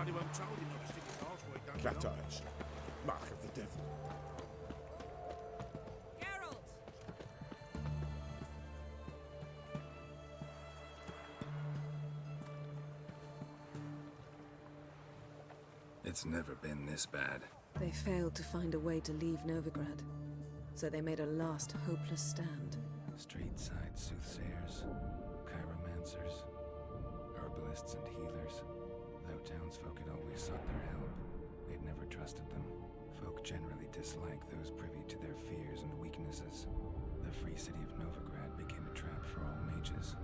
bloody well told him not to stick his arse where he don't Cat belong. eyes. Mark of the devil. Geralt! It's never been this bad. They failed to find a way to leave Novigrad, so they made a last hopeless stand. Street-side soothsayers, chiromancers, herbalists and healers. Though townsfolk had always sought their help, they'd never trusted them. Folk generally disliked those privy to their fears and weaknesses. The free city of Novigrad became a trap for all mages.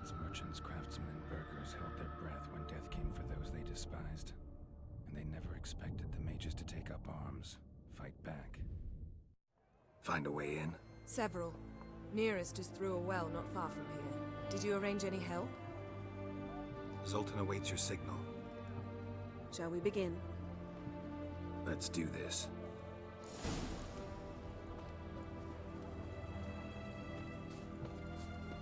Its merchants, craftsmen, and burghers held their breath when death came for those they despised. And they never expected the mages to take up arms, fight back. Find a way in? Several. Nearest is through a well not far from here. Did you arrange any help? Zoltan awaits your signal. Shall we begin? Let's do this.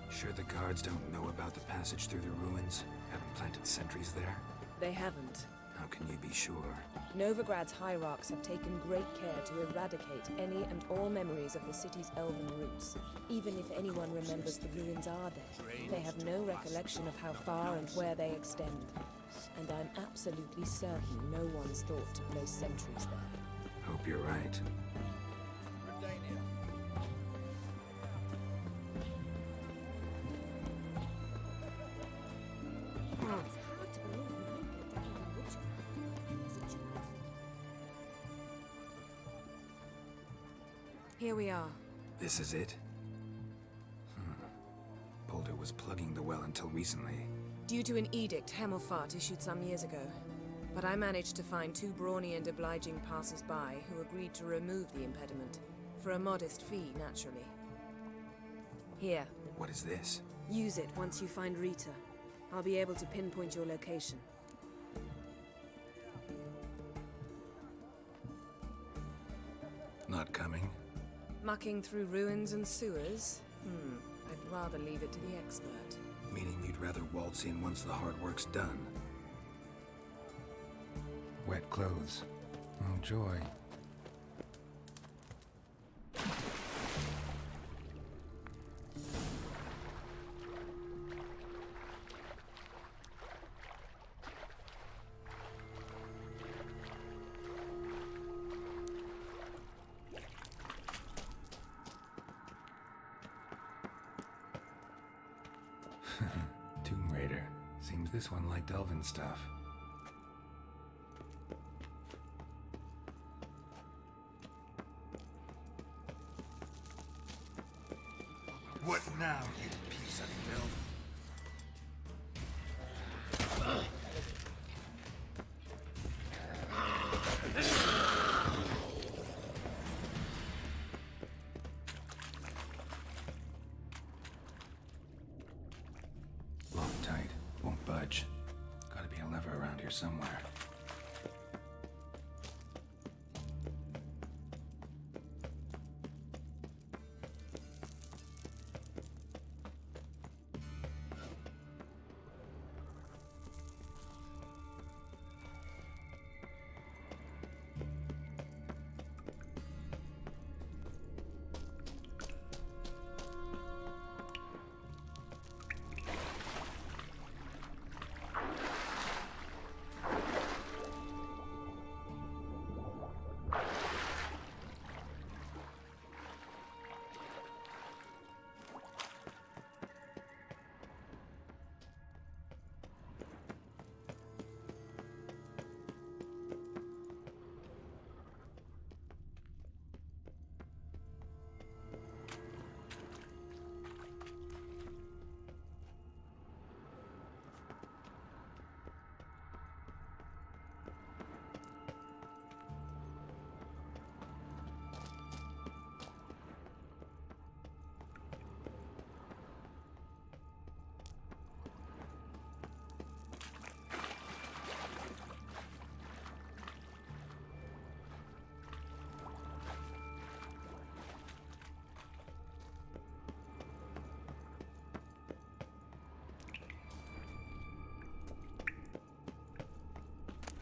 Sure the guards don't know about the passage through the ruins? Haven't planted sentries there? They haven't. How can you be sure? Novigrad's hierarchs have taken great care to eradicate any and all memories of the city's elven roots. Even if anyone remembers the ruins are there, they have no recollection of how far and where they extend. And I'm absolutely certain no one's thought to place sentries there. Hope you're right. Here we are. This is it? Boulder was plugging the well until recently. Due to an edict Hemelfart issued some years ago. But I managed to find two brawny and obliging passers-by who agreed to remove the impediment. For a modest fee, naturally. Here, What is this? use it once you find Rita. I'll be able to pinpoint your location. Not coming? Mucking through ruins and sewers? I'd rather leave it to the expert. Meaning you'd rather waltz in once the hard work's done. Wet clothes. Oh, joy. Tomb Raider. Seems this one liked elven stuff. What now, you piece of filth? Locked tight. Won't budge. Gotta be a lever around here somewhere.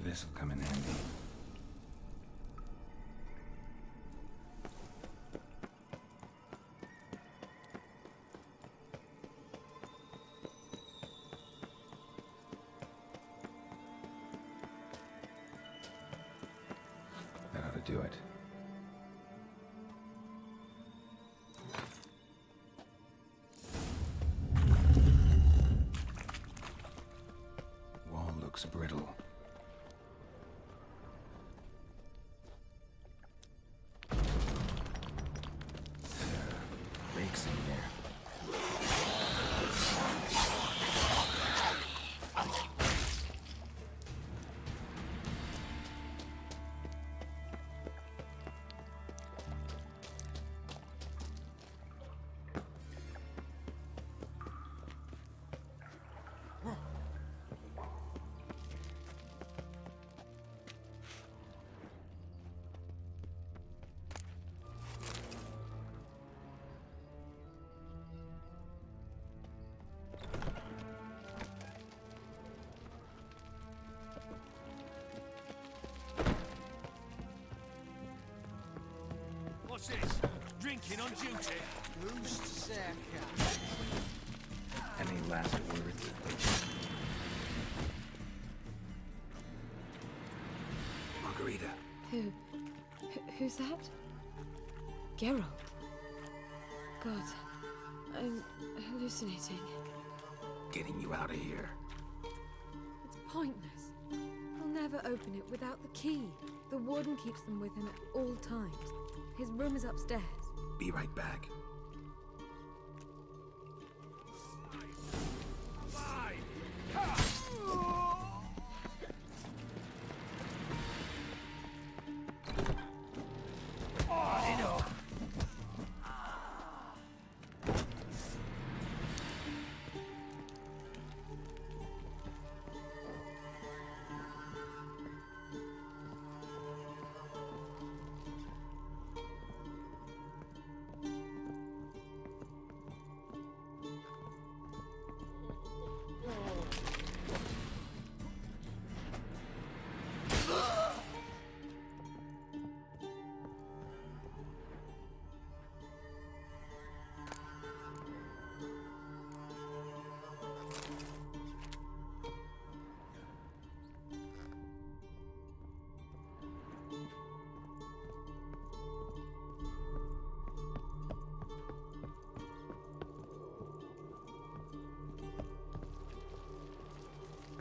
This'll come in handy. That ought to do it. Wall looks brittle. Rakes in here. What's this? Drinking on duty? Who's to say I can't? Any last words? Margarita. Who's that? Geralt. God, I'm hallucinating. Getting you out of here. It's pointless. He'll never open it without the key. The warden keeps them with him at all times. His room is upstairs. Be right back.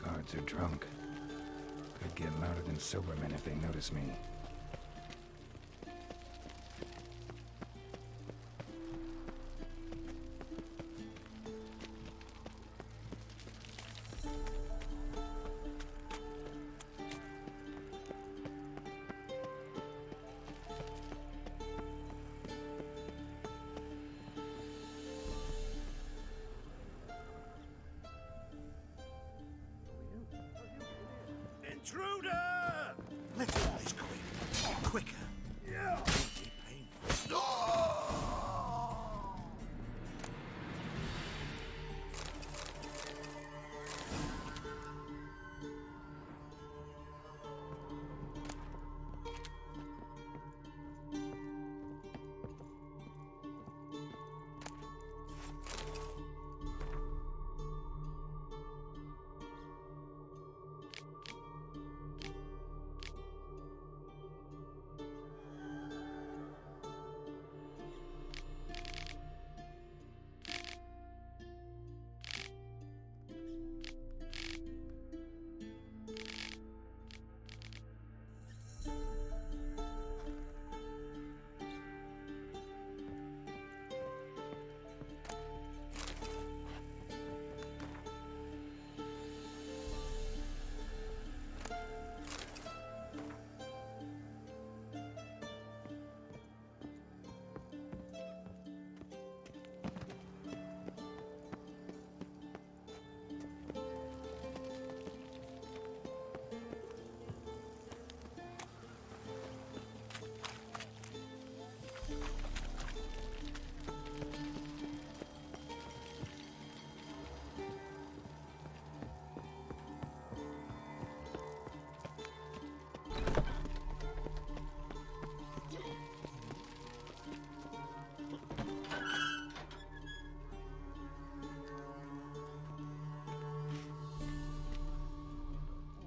Guards are drunk. Could get louder than sober men if they notice me. Intruder! Let's always go in. Quicker. Yeah. Be painful.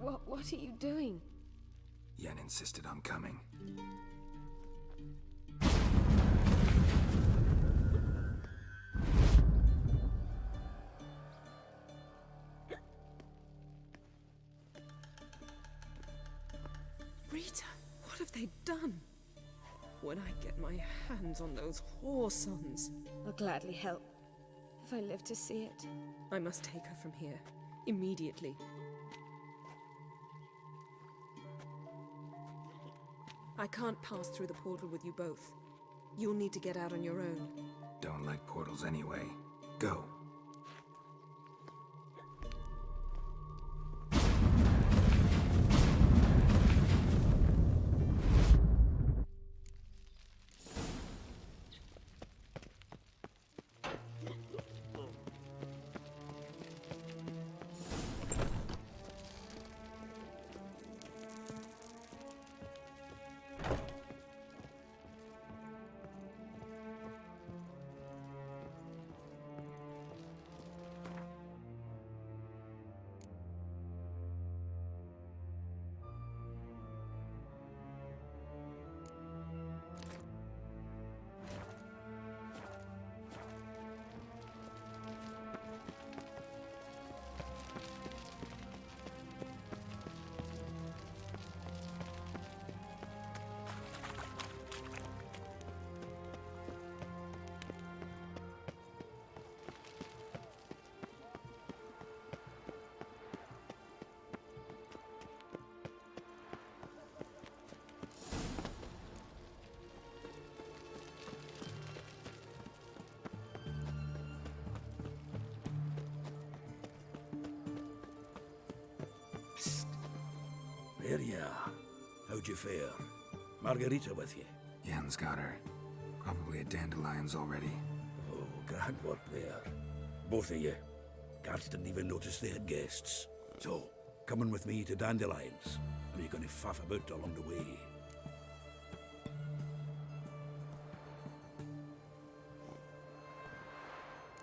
What are you doing? Yen insisted on coming. Rita, what have they done? When I get my hands on those whoresons, I'll gladly help, if I live to see it. I must take her from here, immediately. I can't pass through the portal with you both. You'll need to get out on your own. Don't like portals anyway. Go. There you are. How'd you fare? Margarita with you? Yen's got her. Probably at Dandelion's already. Oh, grand work there. Both of you. Guards didn't even notice they had guests. So, coming with me to Dandelion's. Or are you going to faff about along the way?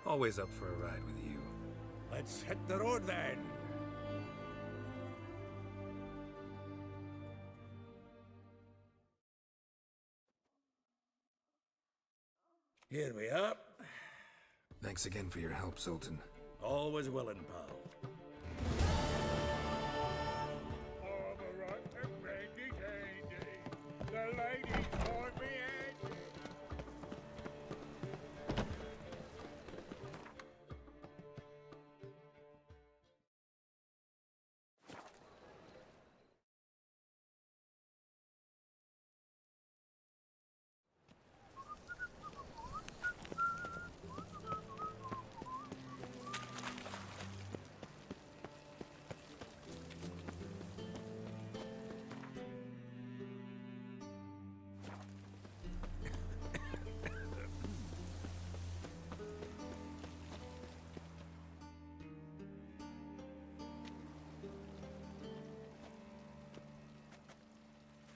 Always up for a ride with you. Let's hit the road then. Here we are. Thanks again for your help, Sultan. Always willing, pal. All the right to brandy dandy. The ladies want me handy.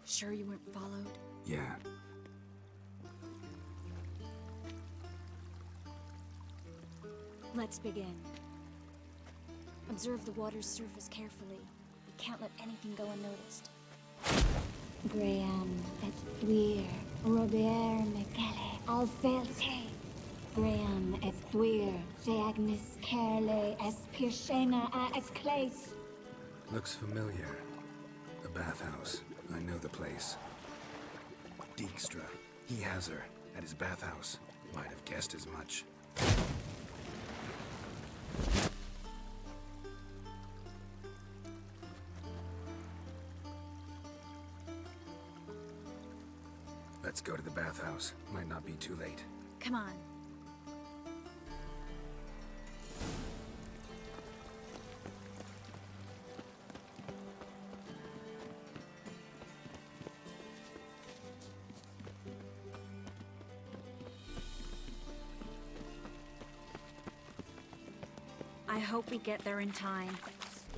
Sure you weren't followed? Yeah. Let's begin. Observe the water's surface carefully. We can't let anything go unnoticed. Graham et thuir, Robert Mcgalley, Alfelte. Graham et thuir, de Agnes Kerle, Espirshena a Exclase. Looks familiar. The bathhouse. I know the place. Dijkstra. He has her. At his bathhouse. Might have guessed as much. Let's go to the bathhouse. Might not be too late. Come on. I hope we get there in time.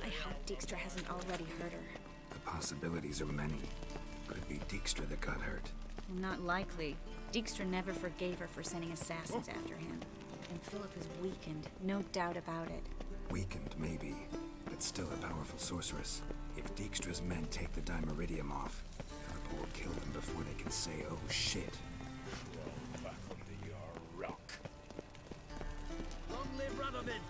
I hope Dijkstra hasn't already hurt her. The possibilities are many. Could it be Dijkstra that got hurt? Not likely. Dijkstra never forgave her for sending assassins after him. And Philip is weakened, no doubt about it. Weakened, maybe. but still a powerful sorceress. If Dijkstra's men take the Dimeridium off, Philippa will kill them before they can say, oh shit. Crawl back under your rock. Long live Radovid!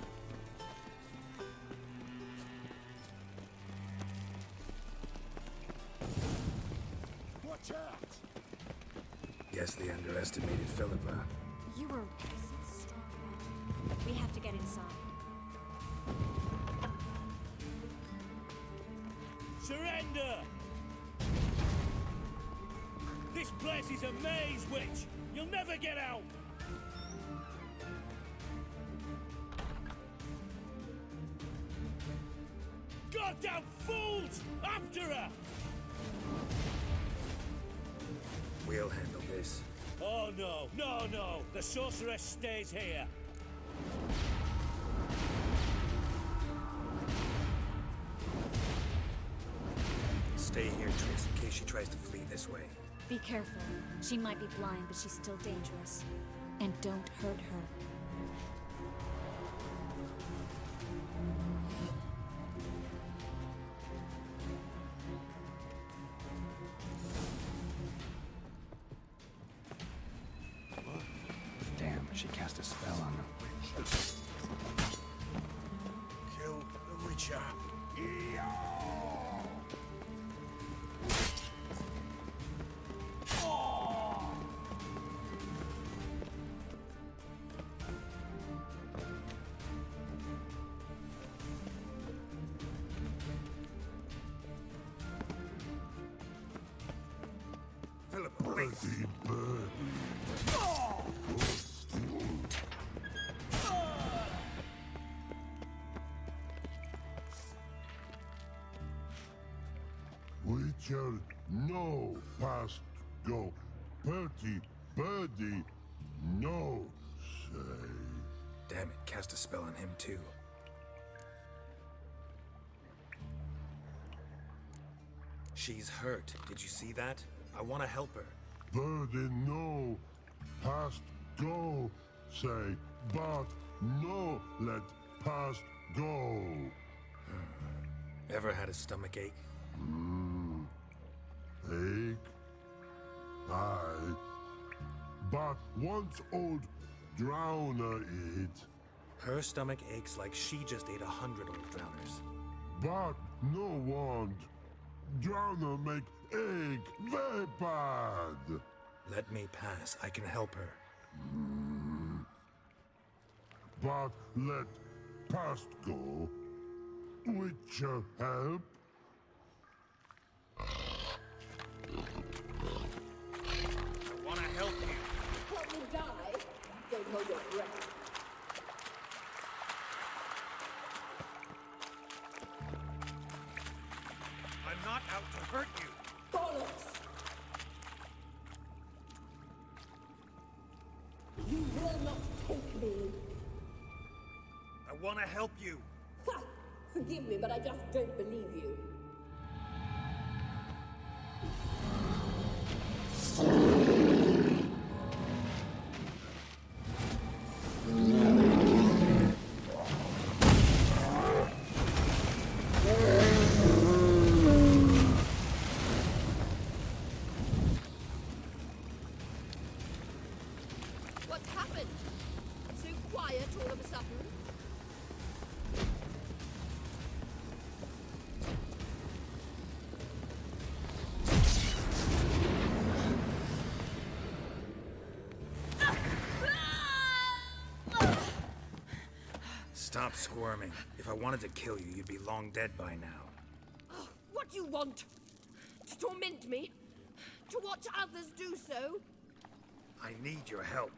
Watch out! Guess they underestimated Philippa. You were so strong. We have to get inside. Surrender! This place is a maze, witch! You'll never get out! Goddamn fools! After her! We'll handle this. Oh no, no, no! The sorceress stays here! Stay here, Triss, in case she tries to flee this way. Be careful. She might be blind, but she's still dangerous. And don't hurt her. Damn, she cast a spell on them. Kill the Witcher. Philippa, wait. Witcher, no, past go. Bertie, birdie, no, say. Damn it, cast a spell on him too. She's hurt. Did you see that? I want to help her. Birdie, no, past go, say. But no, let past go. Ever had a stomach ache? Ache? Aye. But once old drowner eat. Her stomach aches like she just ate 100 old drowners. But no want. Drowner make ache very bad. Let me pass. I can help her. But let past go. Witcher help. I want to help you. Help me die? Don't hold your breath. I'm not out to hurt you! Bollocks! You will not take me. I want to help you! Ha! Forgive me, but I just don't believe you. What's happened? So quiet all of a sudden? Stop squirming. If I wanted to kill you, you'd be long dead by now. What do you want? To torment me? To watch others do so? I need your help.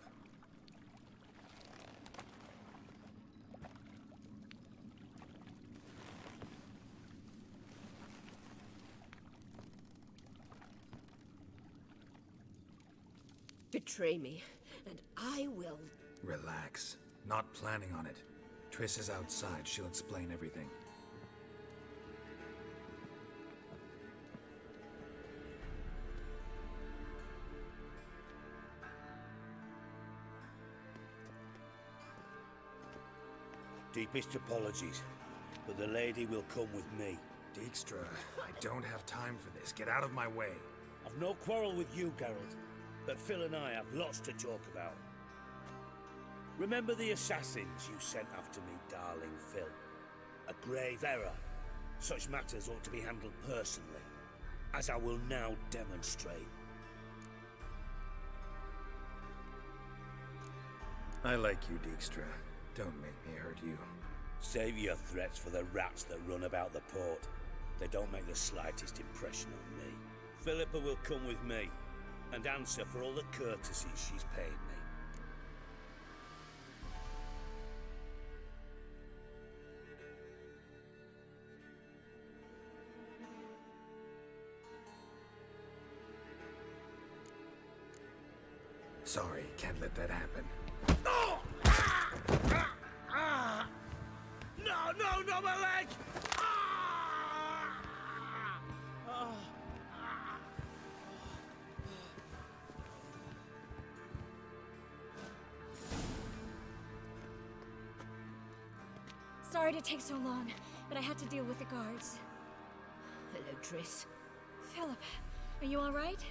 Betray me, and I will. Relax. Not planning on it. Triss is outside. She'll explain everything. Deepest apologies. but the lady will come with me. Dijkstra, I don't have time for this. Get out of my way. I've no quarrel with you, Geralt, but Phil and I have lots to talk about. Remember the assassins you sent after me, darling Phil? A grave error. Such matters ought to be handled personally, as I will now demonstrate. I like you, Dijkstra. Don't make me hurt you. Save your threats for the rats that run about the port. They don't make the slightest impression on me. Philippa will come with me, and answer for all the courtesies she's paid me. Sorry, can't let that happen. No! No, my leg! Sorry to take so long, but I had to deal with the guards. Hello, Triss. Philip, are you all right?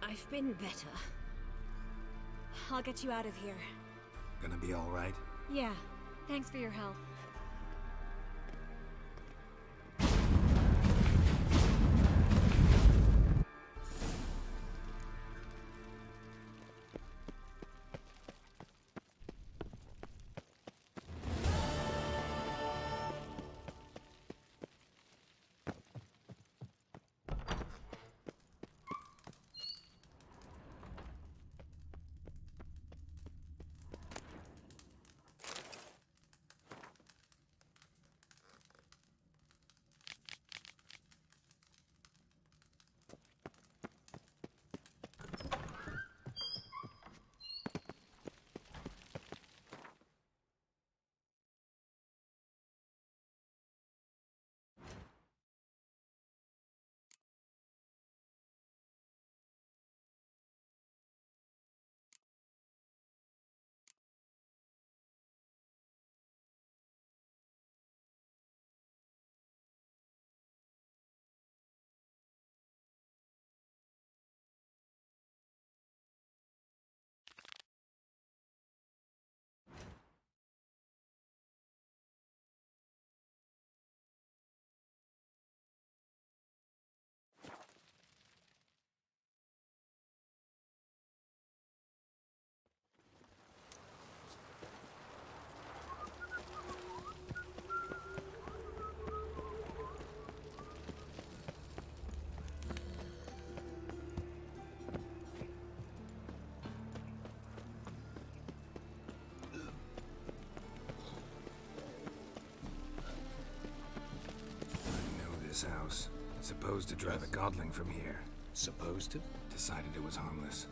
I've been better. I'll get you out of here. Gonna be all right? Yeah, thanks for your help. This house. Supposed to drive a godling from here. Supposed to? Decided it was harmless.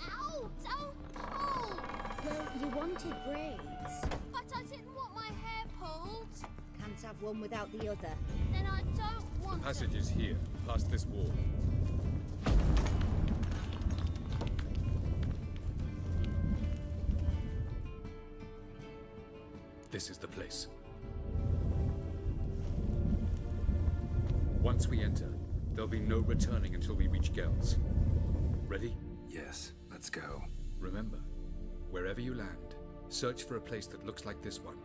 Ow! Don't pull! Well, you wanted braids. But I didn't want my hair pulled. Can't have one without the other. Then I don't want Passage is here, past this wall. This is the place. Once we enter, there'll be no returning until we reach Gel's. Ready? Yes, let's go. Remember, wherever you land, search for a place that looks like this one.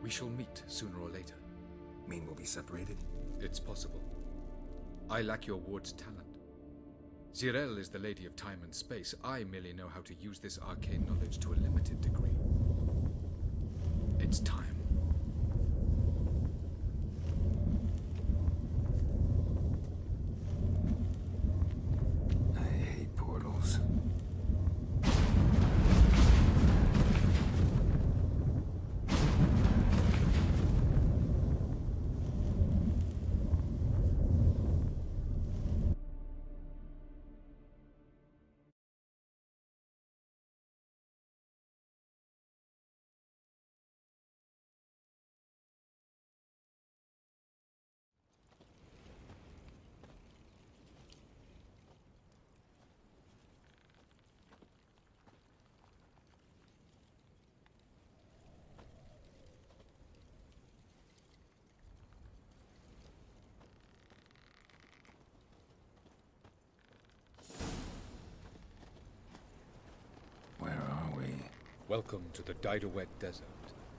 We shall meet sooner or later. Mean we'll be separated? It's possible. I lack your ward's talent. Zirel is the Lady of Time and Space. I merely know how to use this arcane knowledge to a limited degree. It's time. Welcome to the Diderwet Desert.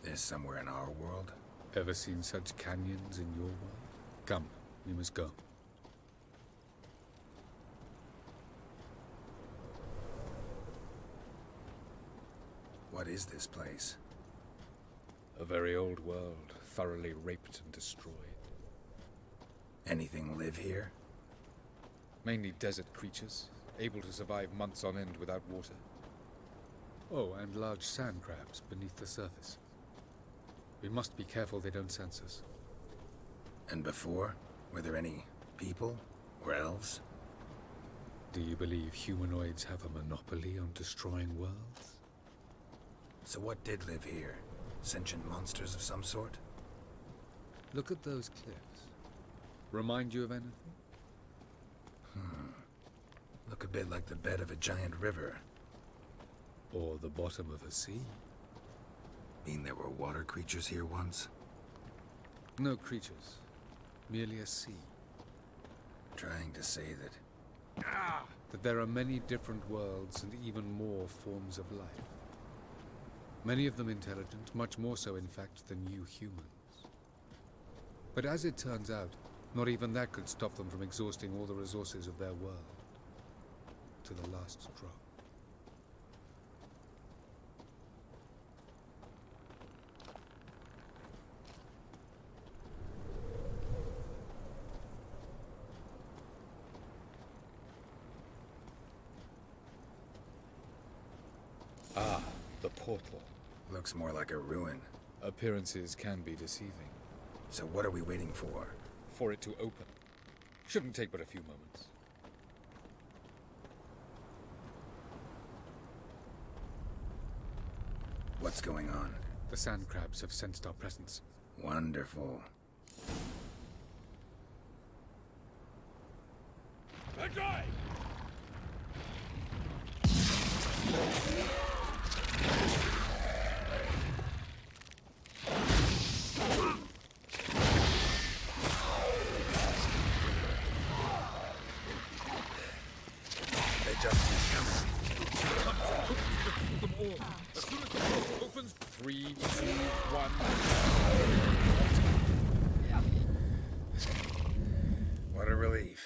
This somewhere in our world? Ever seen such canyons in your world? Come, we must go. What is this place? A very old world, thoroughly raped and destroyed. Anything live here? Mainly desert creatures, able to survive months on end without water. Oh, and large sand crabs beneath the surface. We must be careful they don't sense us. And before? Were there any people? Or elves? Do you believe humanoids have a monopoly on destroying worlds? So what did live here? Sentient monsters of some sort? Look at those cliffs. Remind you of anything? Look a bit like the bed of a giant river. Or the bottom of a sea. Mean there were water creatures here once? No creatures. Merely a sea. Trying to say that... That there are many different worlds and even more forms of life. Many of them intelligent, much more so in fact than you humans. But as it turns out, not even that could stop them from exhausting all the resources of their world. To the last drop. Ah, the portal. Looks more like a ruin. Appearances can be deceiving. So what are we waiting for? For it to open. Shouldn't take but a few moments. What's going on? The sand crabs have sensed our presence. Wonderful. Enjoy! They just keep coming. Them all. As soon as the portal opens, 3, 2, 1. What a relief.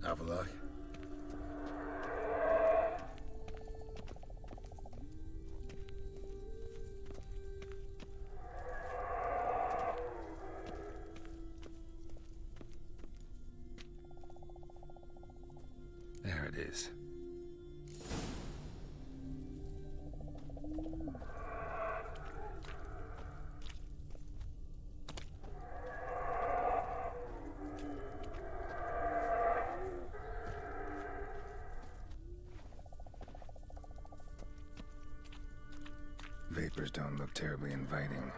Have a look. There it is. Vapors don't look terribly inviting.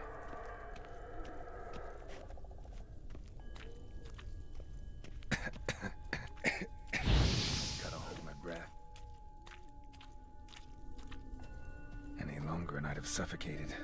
Gotta hold my breath. Any longer and I'd have suffocated.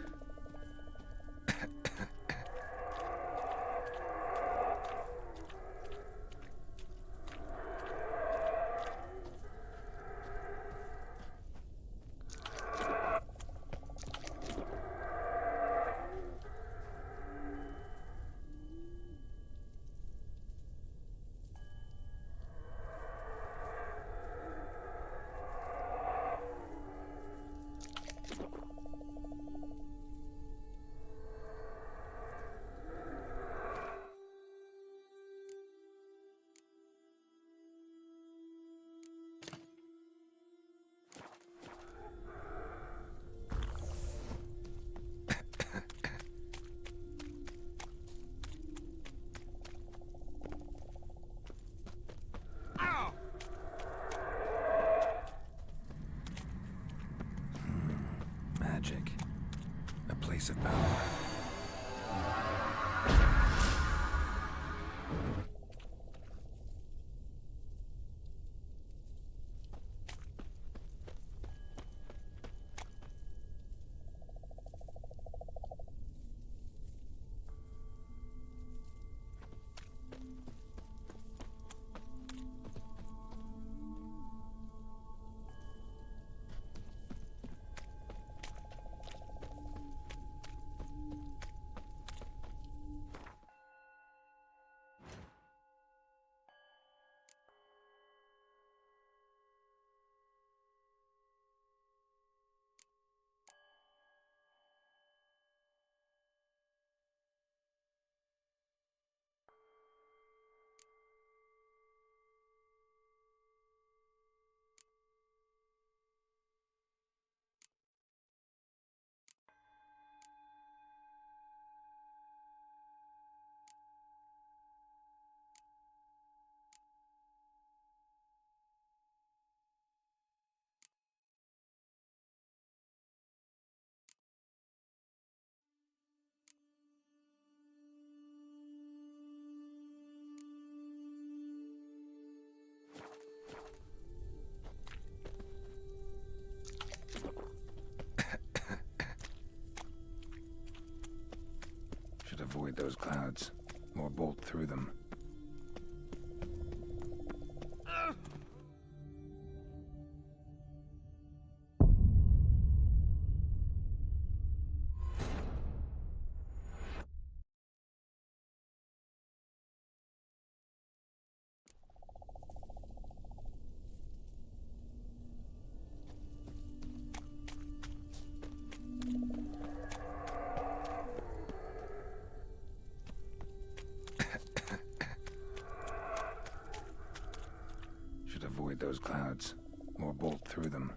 bolt through them. Should avoid those clouds, or bolt through them.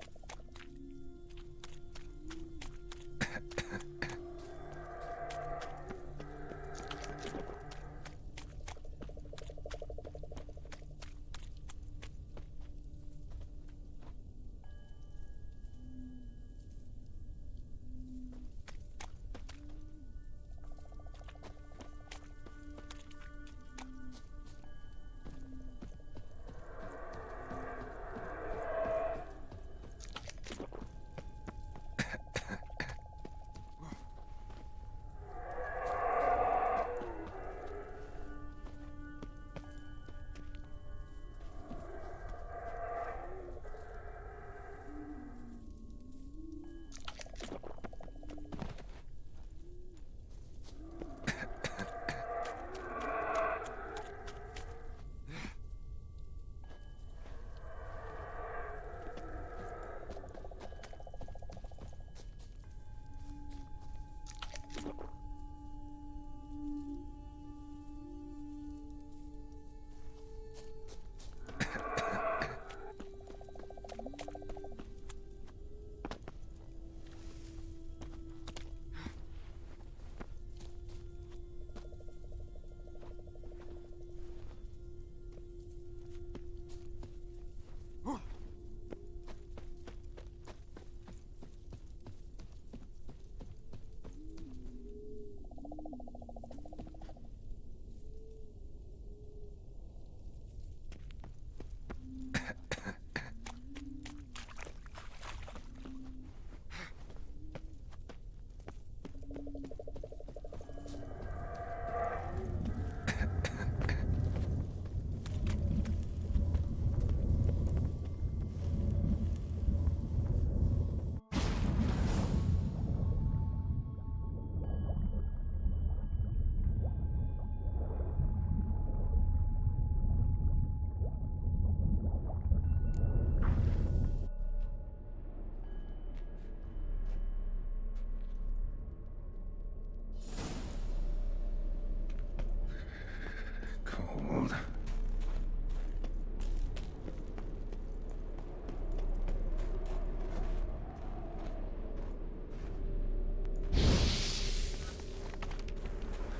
Cold.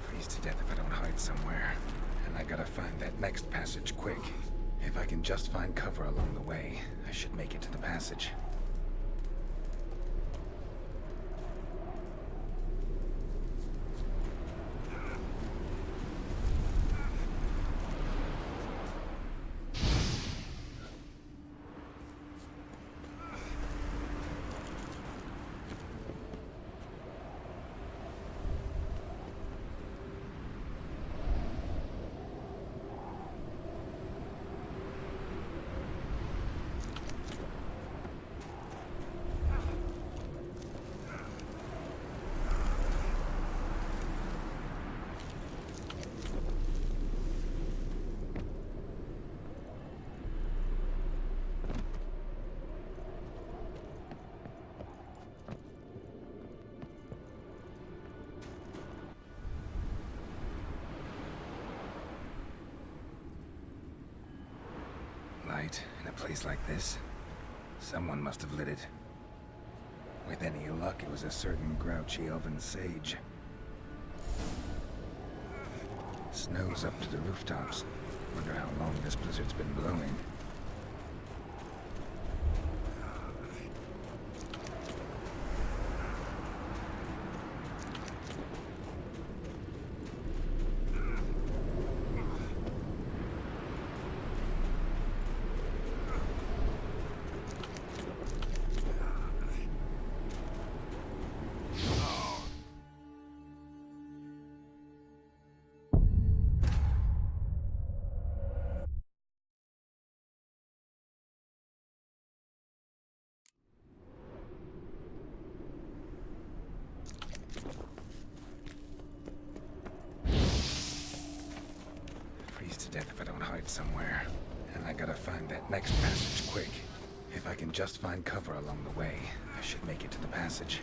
Freeze to death if I don't hide somewhere. And I gotta find that next passage quick. If I can just find cover along the way, I should make it to the passage. Light in a place like this? Someone must have lit it. With any luck, it was a certain grouchy elven sage. Snow's up to the rooftops. Wonder how long this blizzard's been blowing. freeze to death if I don't hide somewhere. And I gotta find that next passage quick. If I can just find cover along the way, I should make it to the passage.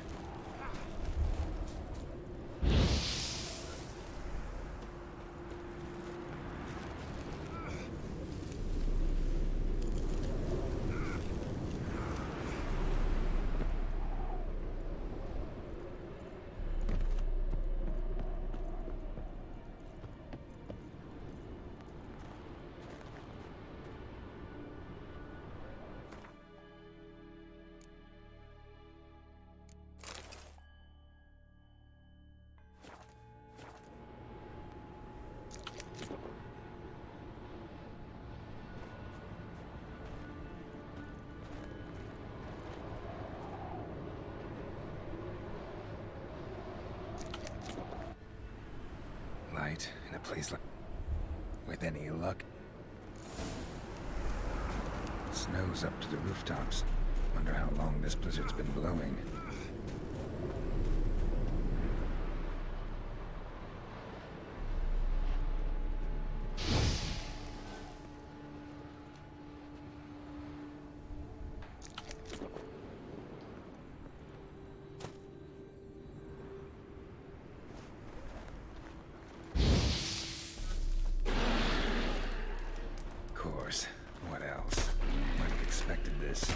In a place like... with any luck. Snow's up to the rooftops. Wonder how long this blizzard's been blowing. What else? Might have expected this.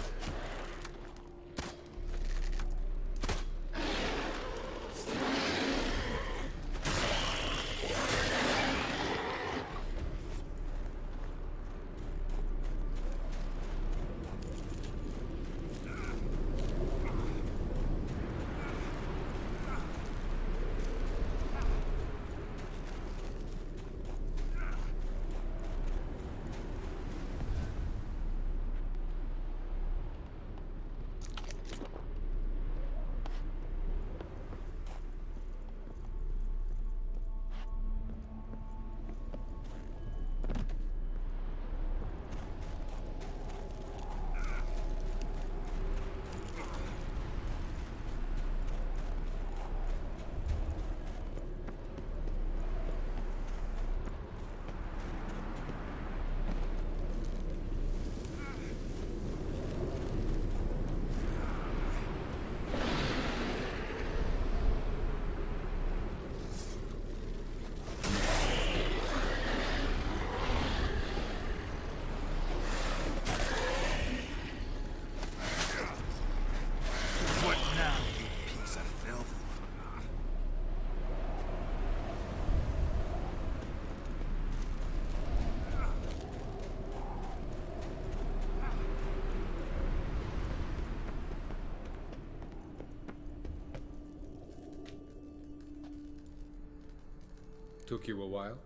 Took you a while?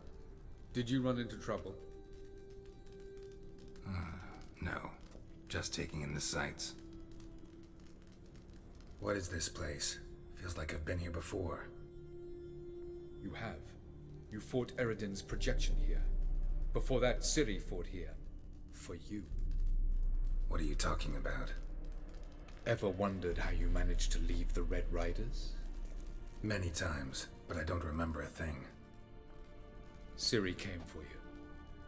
Did you run into trouble? No. Just taking in the sights. What is this place? Feels like I've been here before. You have. You fought Eredin's projection here. Before that, Ciri fought here. For you. What are you talking about? Ever wondered how you managed to leave the Red Riders? Many times, but I don't remember a thing. Ciri came for you.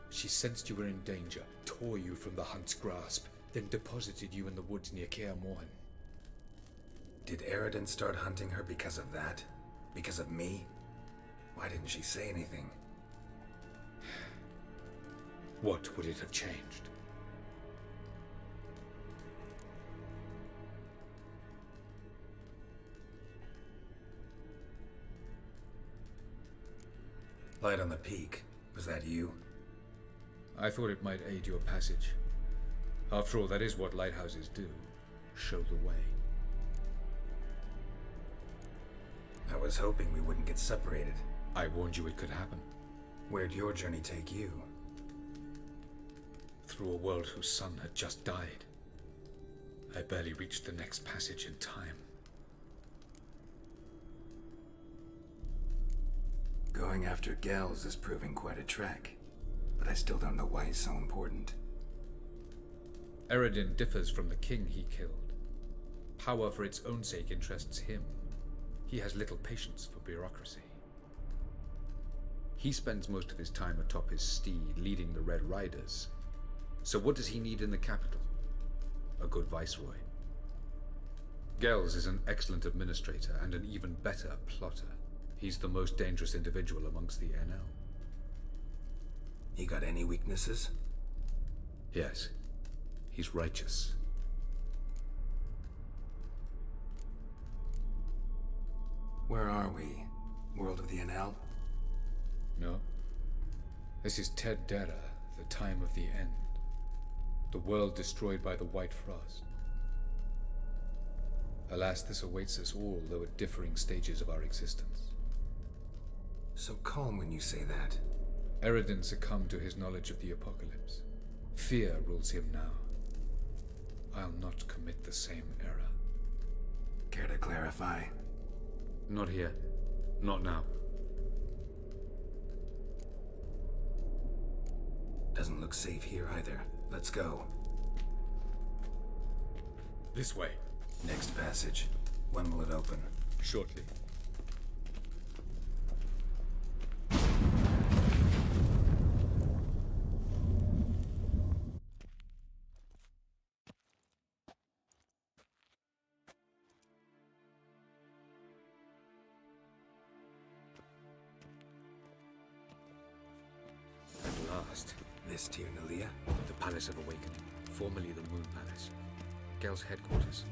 She sensed you were in danger, tore you from the Hunt's grasp, then deposited you in the woods near Kaer Morhen. Did Eredin start hunting her because of that? Because of me? Why didn't she say anything? What would it have changed? Light on the peak. Was that you? I thought it might aid your passage. After all, that is what lighthouses do. Show the way. I was hoping we wouldn't get separated. I warned you it could happen. Where'd your journey take you? Through a world whose sun had just died. I barely reached the next passage in time. Going after Gels is proving quite a trek, but I still don't know why he's so important. Eredin differs from the king he killed. Power for its own sake interests him. He has little patience for bureaucracy. He spends most of his time atop his steed, leading the Red Riders. So what does he need in the capital? A good viceroy. Gels is an excellent administrator and an even better plotter. He's the most dangerous individual amongst the NL. He got any weaknesses? Yes. He's righteous. Where are we? World of the NL? No. This is Ted Dera, the time of the end. The world destroyed by the White Frost. Alas, this awaits us all, though at differing stages of our existence. So calm when you say that. Eredin succumbed to his knowledge of the apocalypse. Fear rules him now. I'll not commit the same error. Care to clarify? Not here. Not now. Doesn't look safe here either. Let's go. This way. Next passage. When will it open? Shortly. At last. This Tyr Nalia? The Palace of Awakening, formerly the Moon Palace. Gel's headquarters.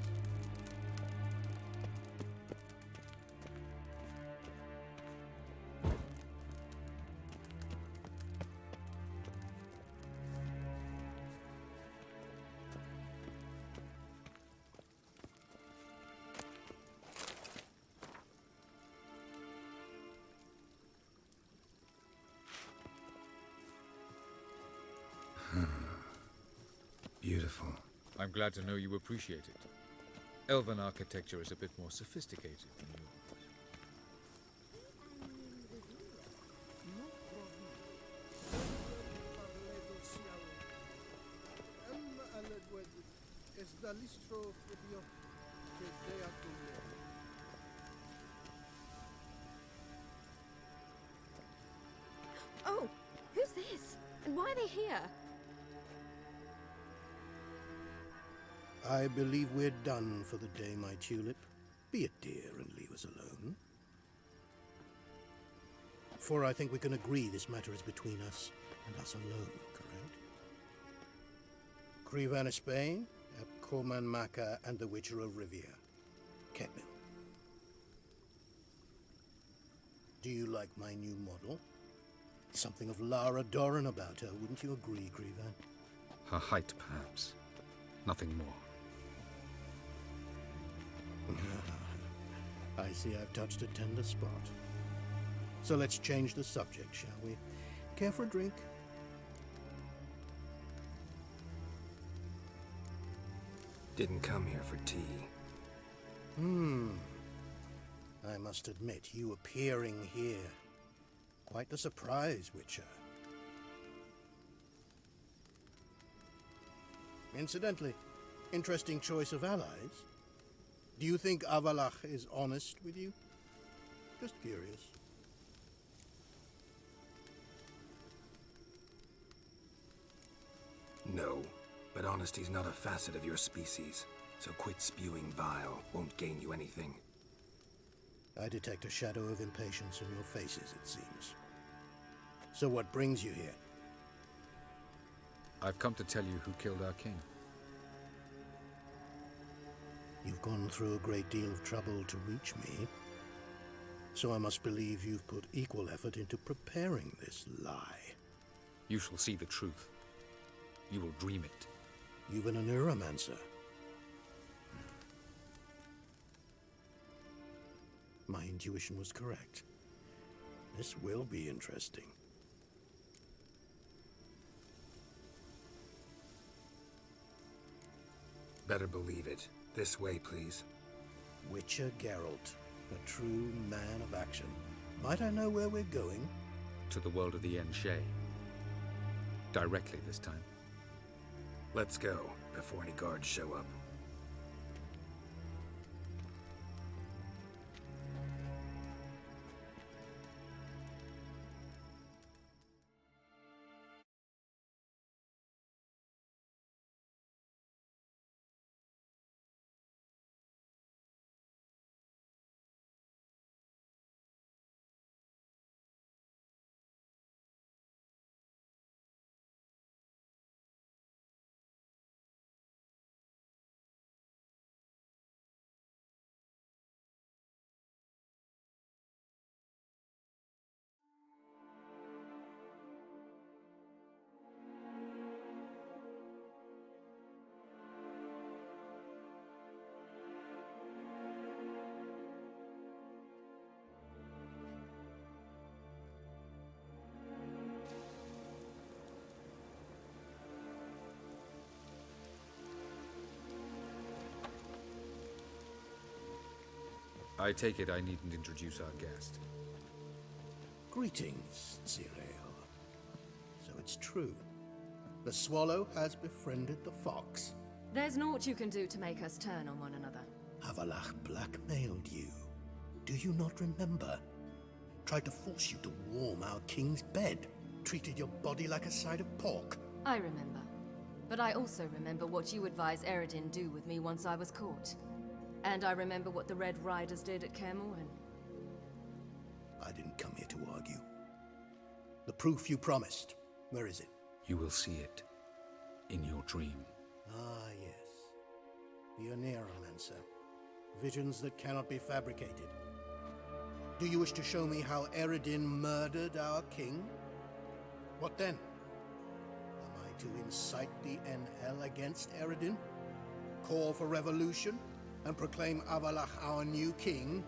Beautiful. I'm glad to know you appreciate it. Elven architecture is a bit more sophisticated than yours. Oh, who's this? And why are they here? I believe we're done for the day, my tulip. Be a dear and leave us alone. For I think we can agree this matter is between us and us alone, correct? Crevan Spain, Coman Maka, and the Witcher of Rivia. Ketmil. Do you like my new model? Something of Lara Doran about her, wouldn't you agree, Crevan? Her height, perhaps. Nothing more. I see I've touched a tender spot. So let's change the subject, shall we? Care for a drink? Didn't come here for tea. I must admit, you appearing here. Quite the surprise, Witcher. Incidentally, interesting choice of allies. Do you think Avalach is honest with you? Just curious. No, but honesty's not a facet of your species. So quit spewing bile. Won't gain you anything. I detect a shadow of impatience in your faces, it seems. So what brings you here? I've come to tell you who killed our king. You've gone through a great deal of trouble to reach me. So I must believe you've put equal effort into preparing this lie. You shall see the truth. You will dream it. Even a neuromancer. My intuition was correct. This will be interesting. Better believe it. This way, please. Witcher Geralt, a true man of action. Might I know where we're going? To the world of the Enshay. Directly this time. Let's go, before any guards show up. I take it I needn't introduce our guest. Greetings, Zirael. So it's true. The swallow has befriended the fox. There's naught you can do to make us turn on one another. Havalach blackmailed you. Do you not remember? Tried to force you to warm our king's bed. Treated your body like a side of pork. I remember. But I also remember what you advised Eredin do with me once I was caught. And I remember what the Red Riders did at Kaer Morhen. I didn't come here to argue. The proof you promised, where is it? You will see it in your dream. Ah, yes. The Oneiromancer. Visions that cannot be fabricated. Do you wish to show me how Eredin murdered our king? What then? Am I to incite the Enhel against Eredin? Call for revolution? And proclaim Avalach our new king?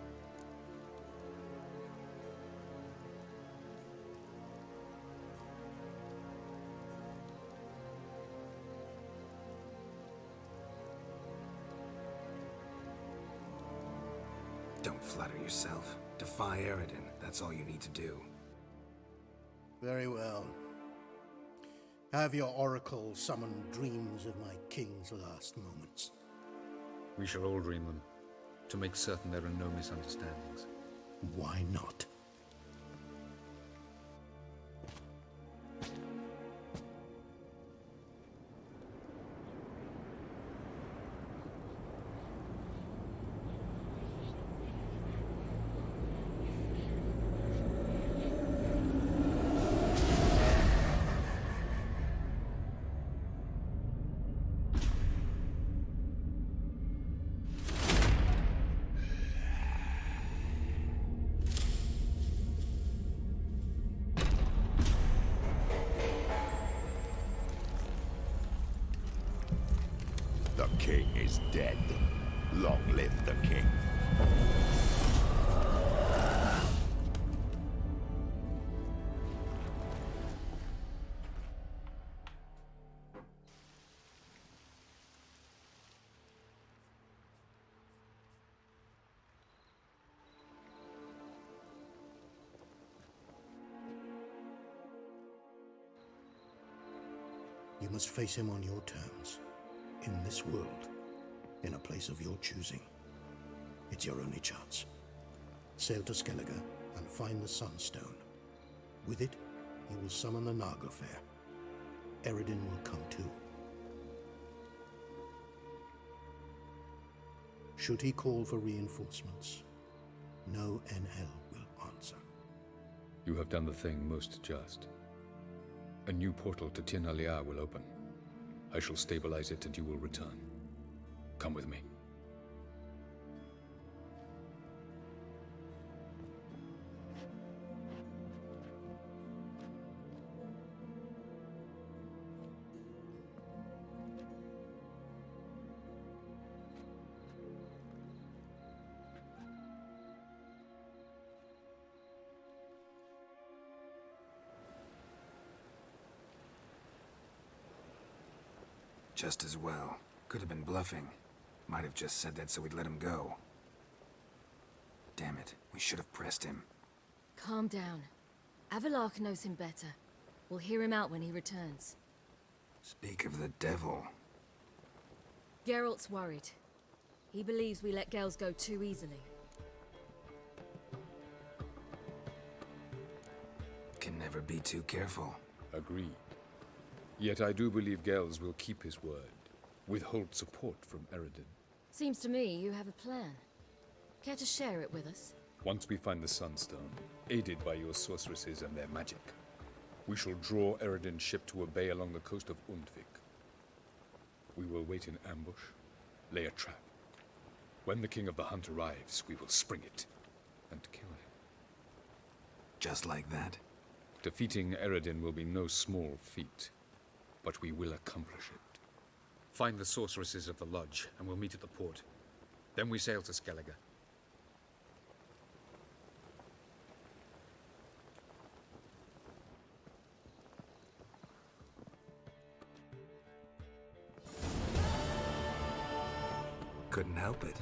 Don't flatter yourself. Defy Eredin. That's all you need to do. Very well. Have your oracle summon dreams of my king's last moments. We shall all dream them, to make certain there are no misunderstandings. Why not? The king is dead. Long live the king. You must face him on your terms. In this world, in a place of your choosing. It's your only chance. Sail to Skellige and find the Sunstone. With it, you will summon the Naglfair. Eredin will come too. Should he call for reinforcements, no Enhel will answer. You have done the thing most just. A new portal to Tin Alia will open. I shall stabilize it and you will return. Come with me. Just as well. Could have been bluffing. Might have just said that so we'd let him go. Damn it, we should have pressed him. Calm down. Avalach knows him better. We'll hear him out when he returns. Speak of the devil. Geralt's worried. He believes we let girls go too easily. Can never be too careful. Agreed. Yet I do believe Gels will keep his word. Withhold support from Eredin. Seems to me you have a plan. Care to share it with us? Once we find the Sunstone, aided by your sorceresses and their magic, we shall draw Eredin's ship to a bay along the coast of Undvik. We will wait in ambush, lay a trap. When the King of the Hunt arrives, we will spring it and kill him. Just like that? Defeating Eredin will be no small feat, but we will accomplish it. Find the sorceresses of the lodge, and we'll meet at the port. Then we sail to Skellige. Couldn't help it.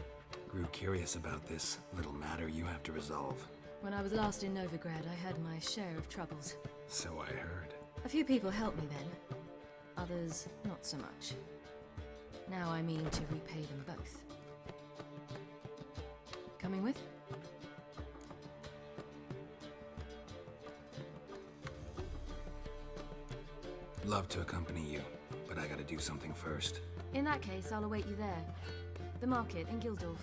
Grew curious about this little matter you have to resolve. When I was last in Novigrad, I had my share of troubles. So I heard. A few people helped me then. Others, not so much. Now I mean to repay them both. Coming with? Love to accompany you, but I gotta do something first. In that case, I'll await you there. The market in Gildorf.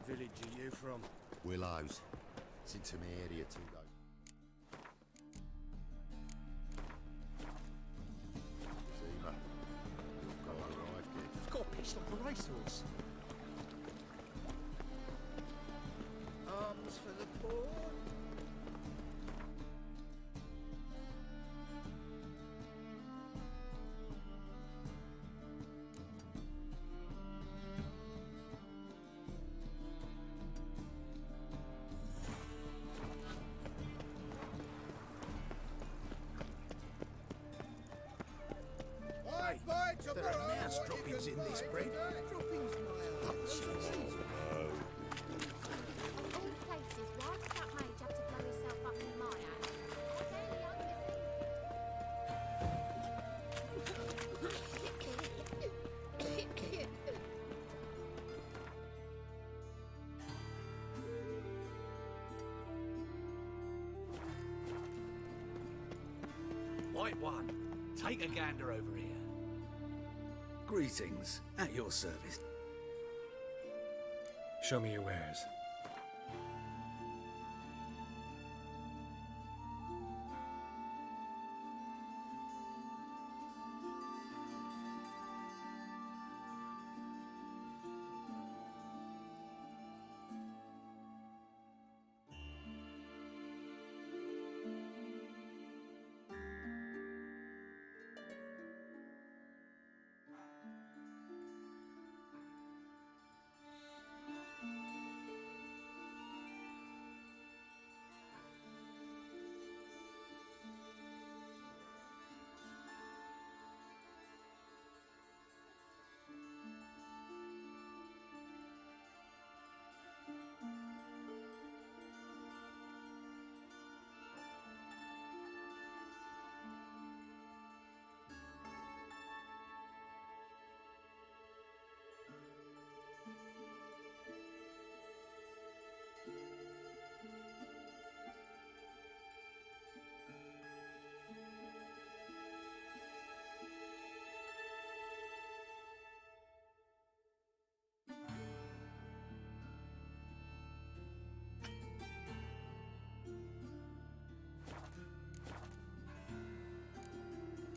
Village are you from? Willows. It's into my area too, though. Zima. You've got arrived here. You've got a piece like a racehorse. Arms for the poor. There are mouse droppings in this bread. Droppings, my Old places, why does that mage have to blow himself up in my house? White one, take a gander over here. Greetings, at your service. Show me your wares.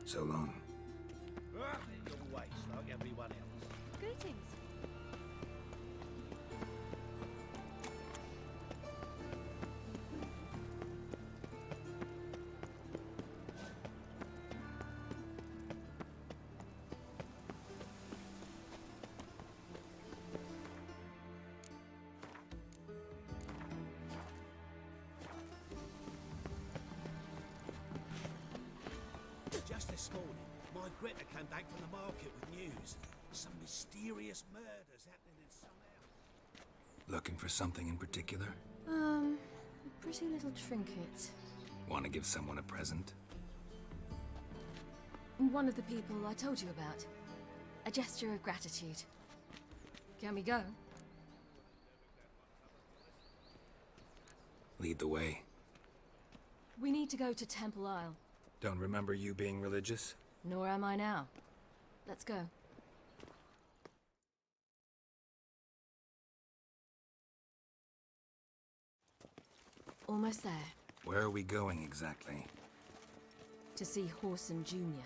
So long. Always, like everyone else. Greetings. Just this morning, my Greta came back from the market with news. Some mysterious murders happening in some house. Looking for something in particular? A pretty little trinket. Want to give someone a present? One of the people I told you about. A gesture of gratitude. Can we go? Lead the way. We need to go to Temple Isle. Don't remember you being religious? Nor am I now. Let's go. Almost there. Where are we going exactly? To see Horson Jr.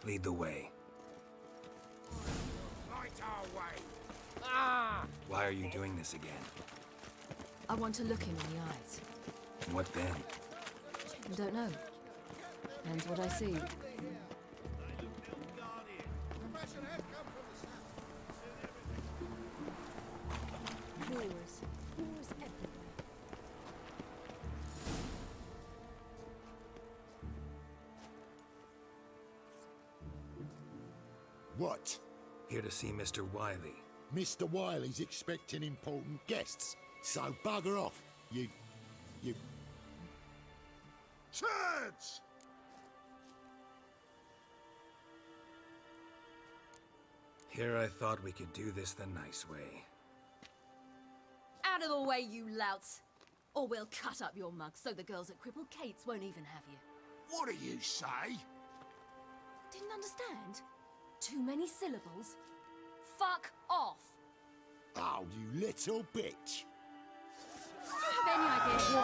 Lead the way. Light our way. Why are you doing this again? I want to look him in the eyes. What then? Don't know. Depends what I see. Moors. Moors everywhere. What? Here to see Mr. Wiley. Mr. Wiley's expecting important guests, so bugger off, you... Turds! Here I thought we could do this the nice way. Out of the way, you louts! Or we'll cut up your mug so the girls at Cripple Kate's won't even have you. What do you say? Didn't understand? Too many syllables? Fuck off! Oh, you little bitch! Do you have any idea who I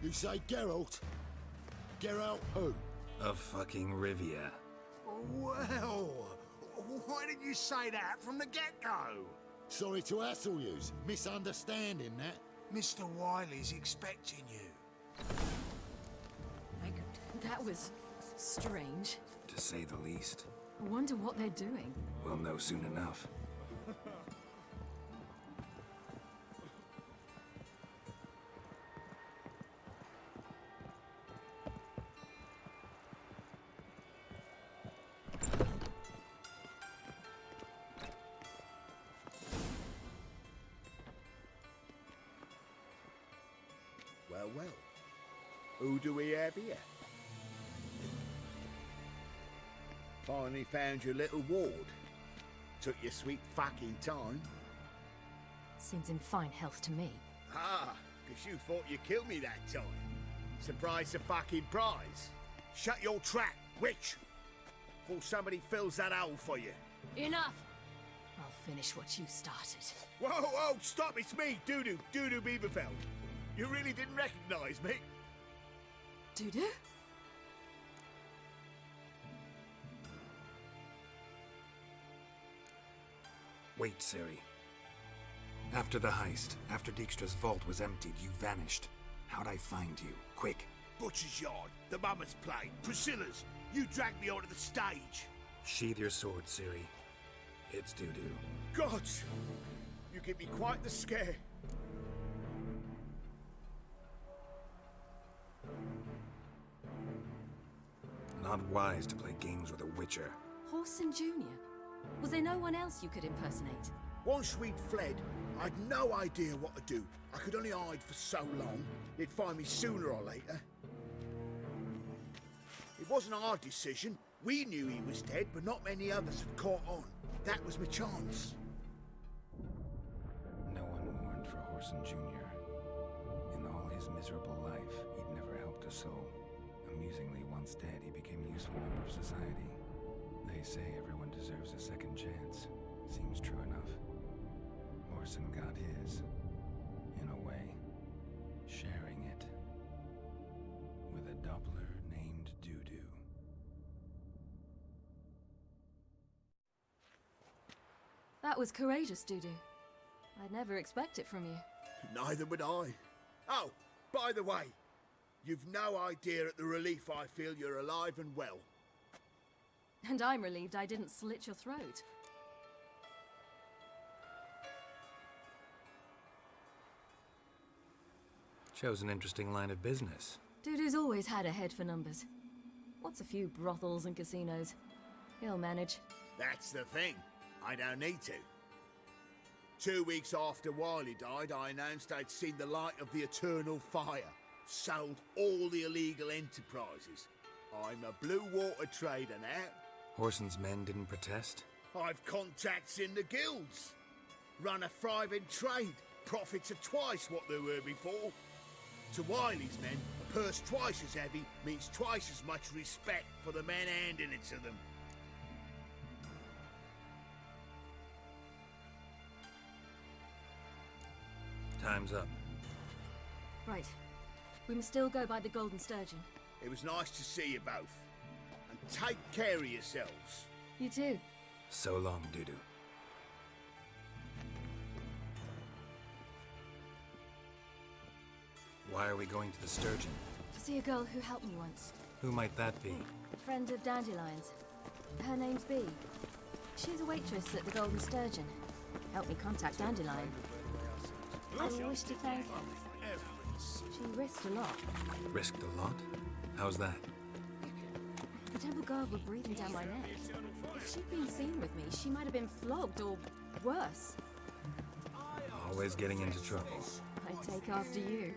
You say Geralt? Geralt who? Of fucking Rivia. Well, why didn't you say that from the get-go? Sorry to hassle yous. Misunderstanding that. Mr. Wiley's expecting you. My God, that was strange. To say the least. I wonder what they're doing. We'll know soon enough. Well. Who do we have here? Finally found your little ward. Took your sweet fucking time. Seems in fine health to me. Ah, because you thought you killed me that time. Surprise the fucking prize. Shut your trap, witch! Before somebody fills that hole for you. Enough! I'll finish what you started. Whoa, stop, it's me, Doodoo Beaverfeld. You really didn't recognize me? Doodoo? Wait, Ciri. After the heist, after Dijkstra's vault was emptied, you vanished. How'd I find you? Quick. Butcher's Yard, the Mama's Plate, Priscilla's. You dragged me onto the stage. Sheathe your sword, Ciri. It's Doodoo. Gods! You give me quite the scare. Not wise to play games with a witcher. Horson Jr. Was there no one else you could impersonate? Once we'd fled, I'd no idea what to do. I could only hide for so long. They'd find me sooner or later. It wasn't our decision. We knew he was dead, but not many others had caught on. That was my chance. No one mourned for Horson Jr. In all his miserable life, he'd never helped a soul. Amusingly, once dead, he became a useful member of society. They They say everyone deserves a second chance. Seems true enough. Orson got his, in a way, sharing it with a Doppler named Dudu. That was courageous, Dudu. I'd never expect it from you. Neither would I. Oh, by the way, you've no idea at the relief I feel you're alive and well. And I'm relieved I didn't slit your throat. Chose an interesting line of business. Dudu's always had a head for numbers. What's a few brothels and casinos? He'll manage. That's the thing. I don't need to. 2 weeks after Wiley died, I announced I'd seen the light of the eternal fire. Sold all the illegal enterprises. I'm a blue water trader now. Horson's men didn't protest? I've contacts in the guilds. Run a thriving trade. Profits are twice what they were before. To Wiley's men, a purse twice as heavy means twice as much respect for the men handing it to them. Time's up. Right. We must still go by the Golden Sturgeon. It was nice to see you both. And take care of yourselves. You too. So long, Dudu. Why are we going to the Sturgeon? To see a girl who helped me once. Who might that be? A friend of Dandelion's. Her name's Bee. She's a waitress at the Golden Sturgeon. Helped me contact Dandelion. I wish to thank her. She risked a lot. Risked a lot? How's that? The temple guard were breathing down my neck. If she'd been seen with me, she might have been flogged or worse. Always getting into trouble. I'd take after you.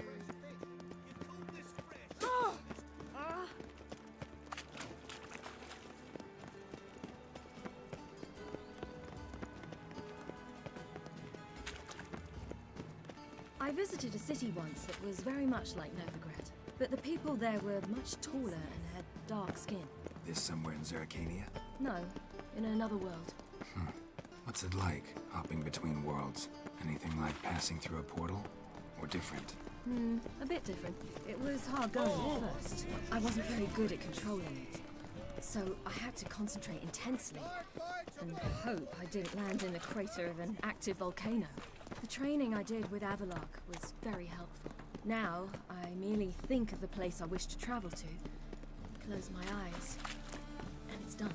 I visited a city once that was very much like Novigrad, but the people there were much taller and had dark skin. This somewhere in Zeracania? No, in another world. What's it like, hopping between worlds? Anything like passing through a portal? Or different? A bit different. It was hard going at first. I wasn't very good at controlling it. So I had to concentrate intensely and hope I didn't land in the crater of an active volcano. The training I did with Avalok was very helpful. Now, I merely think of the place I wish to travel to, close my eyes, and it's done.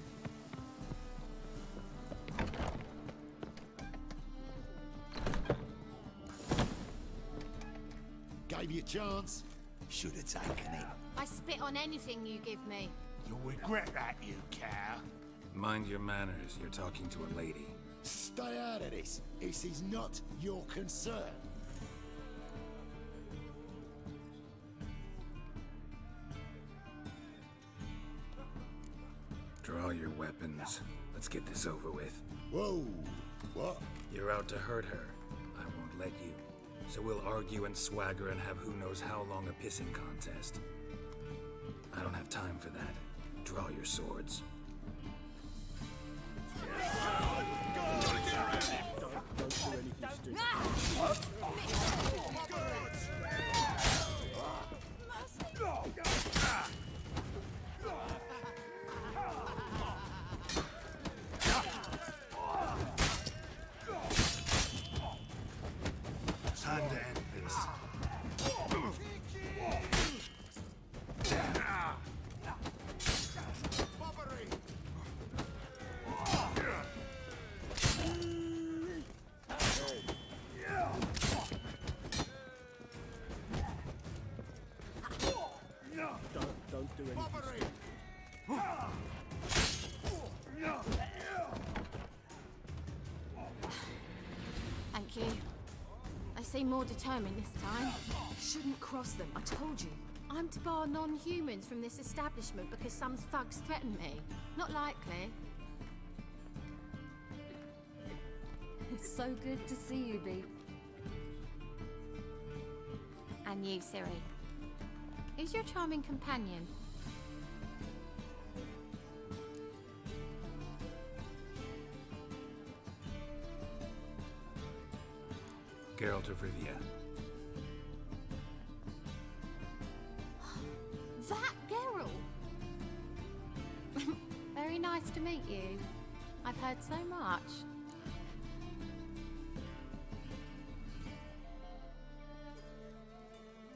Gave you a chance. Should have taken it. I spit on anything you give me. You'll regret that, you cow. Mind your manners, you're talking to a lady. Stay out of this. This is not your concern. Draw your weapons. Let's get this over with. Whoa. What? You're out to hurt her. I won't let you. So we'll argue and swagger and have who knows how long a pissing contest. I don't have time for that. Draw your swords. Don't do anything stupid. Time to end this. Don't do anything. Thank you. I seem more determined this time. You shouldn't cross them, I told you. I'm to bar non-humans from this establishment because some thugs threaten me. Not likely. It's so good to see you, Bee. And you, Siri. Who's your charming companion? Geralt of Rivia. That Geralt! Very nice to meet you. I've heard so much.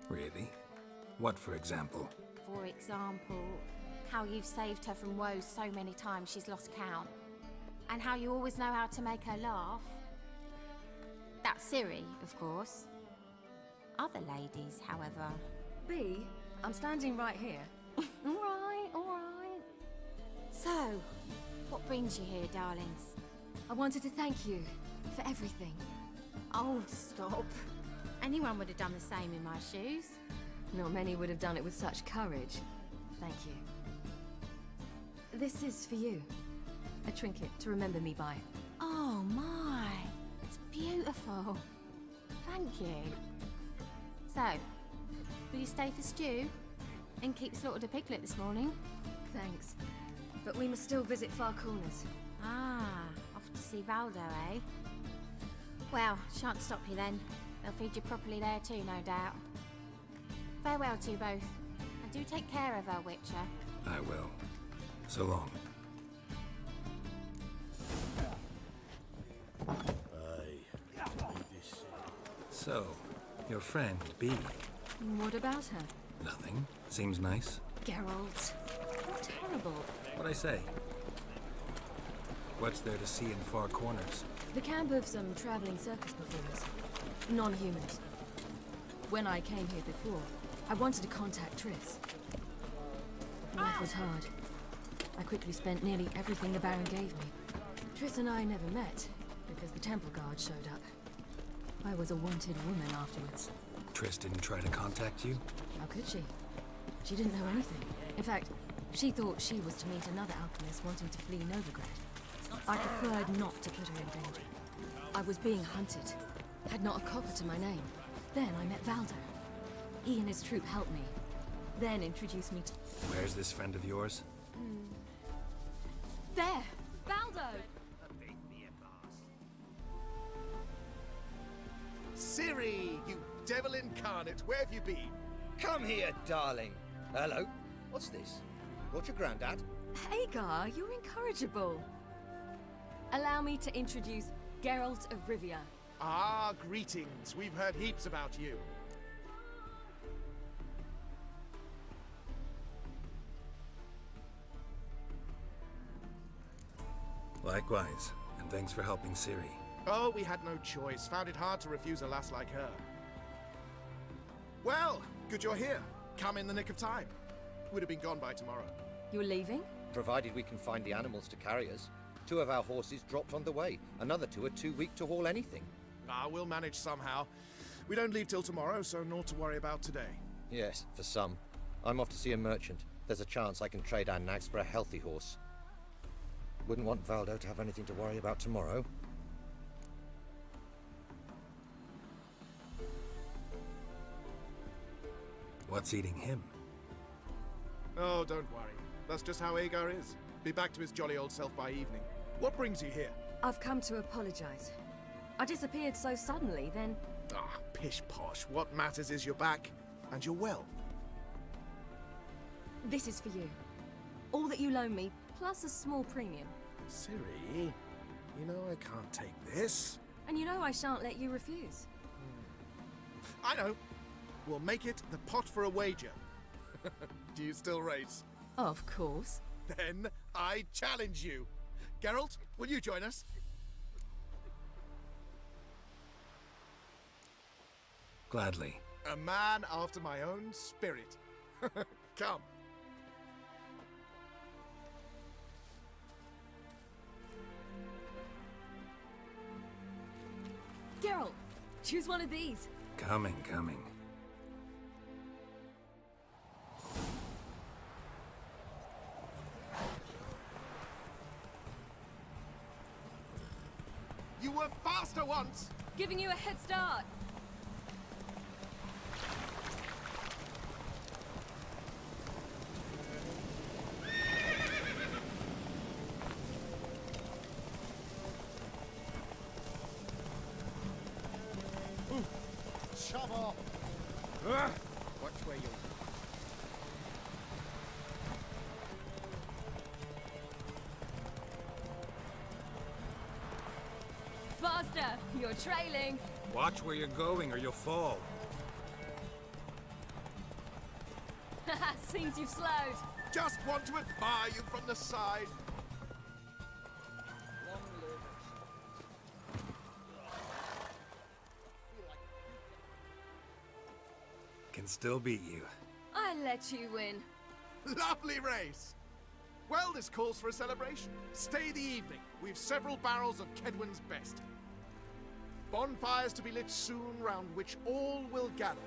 Really? What, for example? For example, how you've saved her from woes so many times she's lost count. And how you always know how to make her laugh. That's Ciri, of course. Other ladies, however... B, I'm standing right here. Alright, alright. So, what brings you here, darlings? I wanted to thank you for everything. Oh, stop. Anyone would have done the same in my shoes. Not many would have done it with such courage. Thank you. This is for you. A trinket to remember me by. Oh my, it's beautiful. Thank you. So, will you stay for stew? And keep slaughtered a piglet this morning? Thanks. But we must still visit Far Corners. Ah, off to see Valdo, eh? Well, shan't stop you then. They'll feed you properly there too, no doubt. Farewell to you both. And do take care of her, Witcher. I will. So long. So, your friend, B. What about her? Nothing. Seems nice. Geralt. How terrible. What'd I say? What's there to see in Far Corners? The camp of some traveling circus performers. Non-humans. When I came here before, I wanted to contact Triss. Life was hard. I quickly spent nearly everything the Baron gave me. Triss and I never met, because the Temple Guard showed up. I was a wanted woman afterwards. Triss didn't try to contact you? How could she? She didn't know anything. In fact, she thought she was to meet another alchemist wanting to flee Novigrad. I preferred not to put her in danger. I was being hunted. Had not a copper to my name. Then I met Valdo. He and his troop helped me. Then introduced me to... Where's this friend of yours? There! Valdo! Ciri, you devil incarnate, where have you been? Come here, darling. Hello. What's this? Brought your granddad? Hagar, you're incorrigible. Allow me to introduce Geralt of Rivia. Ah, greetings. We've heard heaps about you. Likewise, and thanks for helping Ciri. Oh, we had no choice. Found it hard to refuse a lass like her. Well, good you're here. Come in the nick of time. Would have been gone by tomorrow. You're leaving? Provided we can find the animals to carry us. 2 of our horses dropped on the way. Another 2 are too weak to haul anything. Ah, we'll manage somehow. We don't leave till tomorrow, so naught to worry about today. Yes, for some. I'm off to see a merchant. There's a chance I can trade our nags for a healthy horse. Wouldn't want Valdo to have anything to worry about tomorrow. What's eating him? Oh, don't worry. That's just how Agar is. Be back to his jolly old self by evening. What brings you here? I've come to apologize. I disappeared so suddenly, then... Ah, pish-posh. What matters is you're back, and you're well. This is for you. All that you loan me, plus a small premium. Ciri, you know I can't take this. And you know I shan't let you refuse. I know. We'll make it the pot for a wager. Do you still race? Of course. Then I challenge you. Geralt, will you join us? Gladly. A man after my own spirit. Come. Geralt, choose one of these. Coming. You were faster once! Giving you a head start. shove off! Watch where you're... Faster! You're trailing! Watch where you're going or you'll fall. Haha, seems you've slowed. Just want to admire you from the side. Can still beat you. I let you win. Lovely race! Well, this calls for a celebration. Stay the evening. We've several barrels of Kedwen's best. Bonfires to be lit soon, round which all will gather.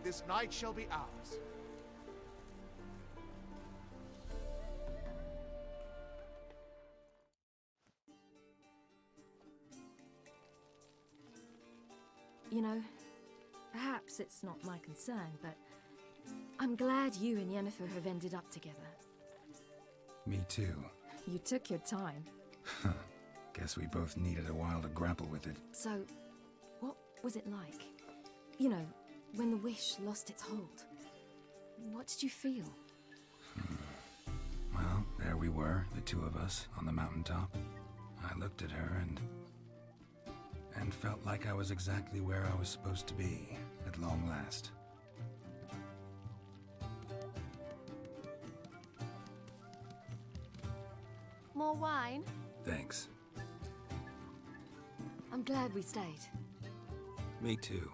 This night shall be ours. You know, perhaps it's not my concern, but I'm glad you and Yennefer have ended up together. Me too. You took your time. Guess we both needed a while to grapple with it. So, what was it like? You know, when the wish lost its hold. What did you feel? Well, there we were, the two of us, on the mountaintop. I looked at her and felt like I was exactly where I was supposed to be, at long last. More wine? Thanks. I'm glad we stayed. Me too.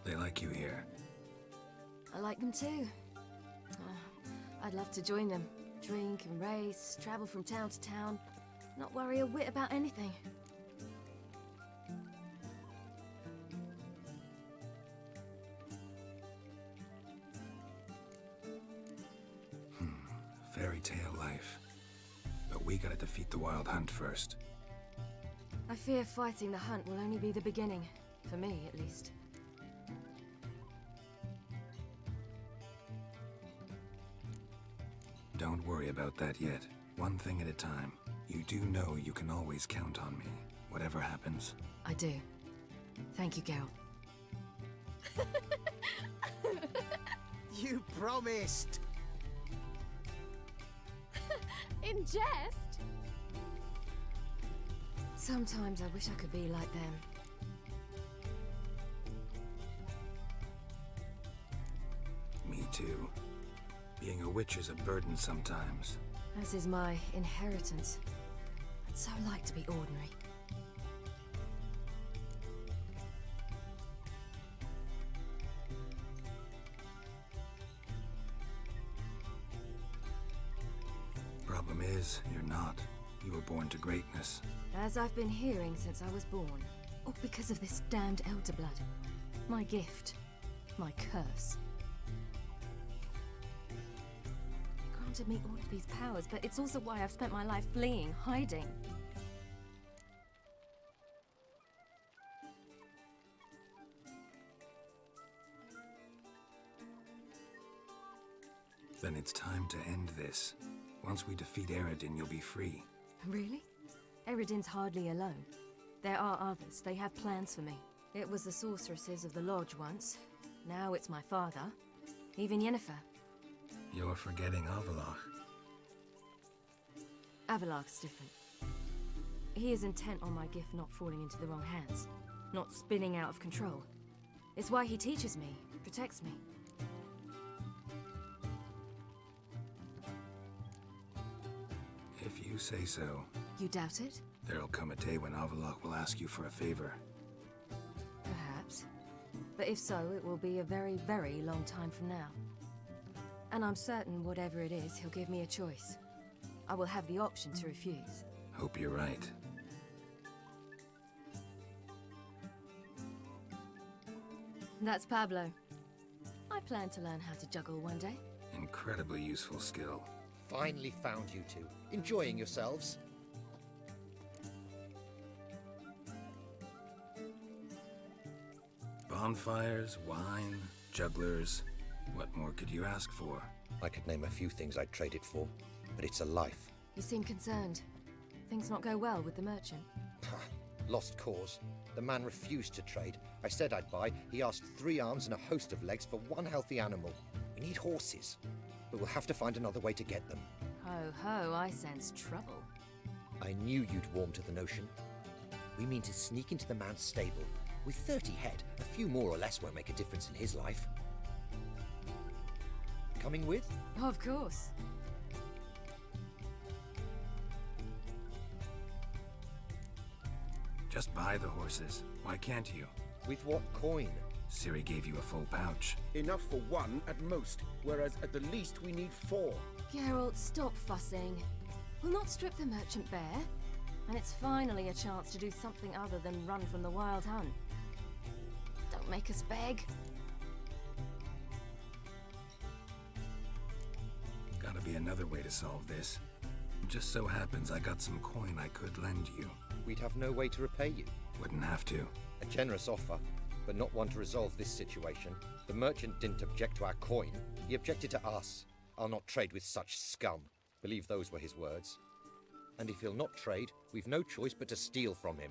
They like you here. I like them too. I'd love to join them. Drink and race, travel from town to town. Not worry a whit about anything. Fairy tale life. But we gotta defeat the Wild Hunt first. I fear fighting the hunt will only be the beginning. For me, at least. Don't worry about that yet. One thing at a time. You do know you can always count on me, whatever happens. I do. Thank you, Geralt. You promised! In jest? Sometimes I wish I could be like them. Me too. Being a witch is a burden sometimes. As is my inheritance. I'd so like to be ordinary. Problem is, you're not. You were born to greatness. As I've been hearing since I was born. All because of this damned elder blood. My gift. My curse. It granted me all of these powers, but it's also why I've spent my life fleeing, hiding. Then it's time to end this. Once we defeat Eredin, you'll be free. Really? Eredin's hardly alone. There are others. They have plans for me. It was the sorceresses of the Lodge once. Now it's my father. Even Yennefer. You're forgetting Avalach. Avalach's different. He is intent on my gift not falling into the wrong hands. Not spinning out of control. It's why he teaches me, protects me. If you say so. You doubt it? There'll come a day when Avalach will ask you for a favor. Perhaps. But if so, it will be a very, very long time from now. And I'm certain whatever it is, he'll give me a choice. I will have the option to refuse. Hope you're right. That's Pablo. I plan to learn how to juggle one day. Incredibly useful skill. Finally found you two. Enjoying yourselves? Bonfires, wine, jugglers. What more could you ask for? I could name a few things I'd trade it for, but it's a life. You seem concerned. Things not go well with the merchant? Lost cause. The man refused to trade. I said I'd buy. He asked 3 arms and a host of legs for 1 healthy animal. We need horses, but we'll have to find another way to get them. Ho ho, I sense trouble. I knew you'd warm to the notion. We mean to sneak into the man's stable. With 30 head, a few more or less won't make a difference in his life. Coming with? Of course. Just buy the horses. Why can't you? With what coin? Ciri gave you a full pouch. Enough for 1 at most, whereas at the least we need 4. Geralt, stop fussing. We'll not strip the merchant bare. And it's finally a chance to do something other than run from the wild hunt. Don't make us beg. Gotta be another way to solve this. Just so happens I got some coin I could lend you. We'd have no way to repay you. Wouldn't have to. A generous offer, but not one to resolve this situation. The merchant didn't object to our coin. He objected to us. I'll not trade with such scum. Believe those were his words. And if he'll not trade, we've no choice but to steal from him.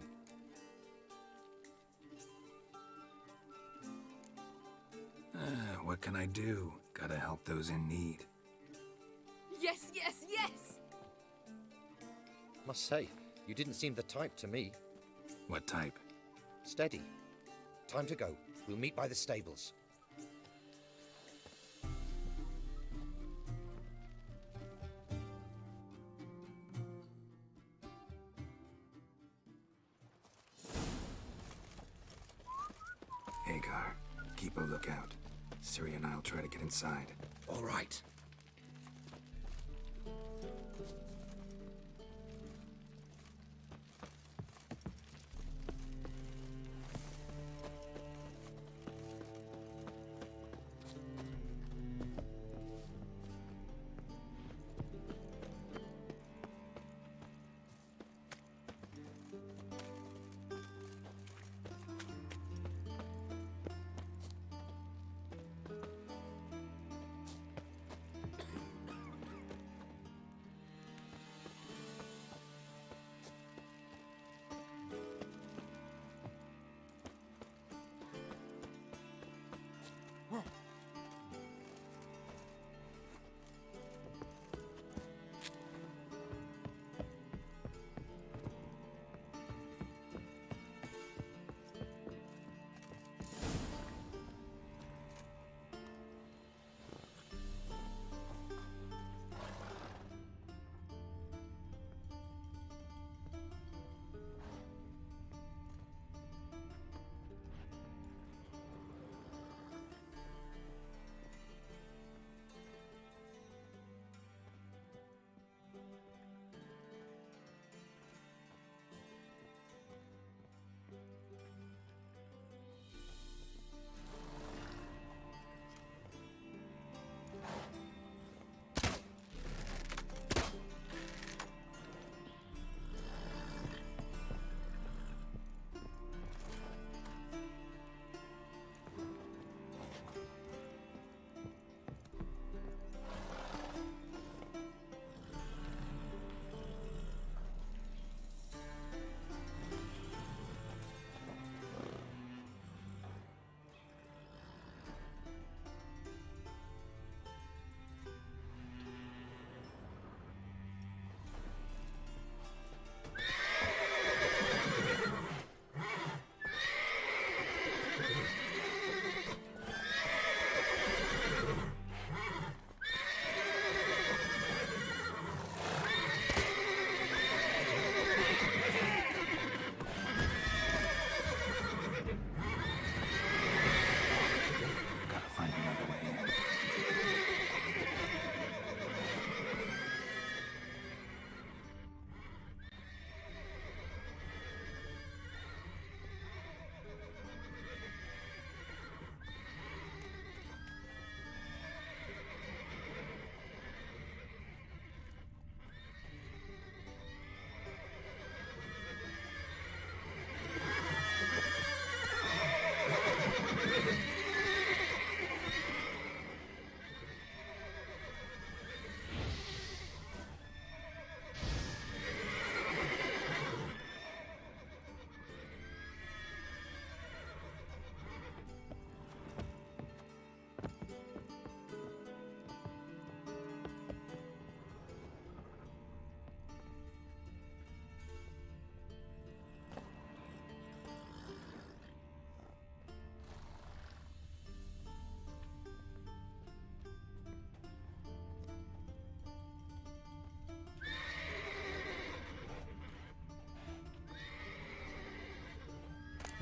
What can I do? Gotta help those in need. Yes, yes, yes! Must say, you didn't seem the type to me. What type? Steady. Time to go. We'll meet by the stables. Hagar, keep a lookout. Ciri and I'll try to get inside. All right.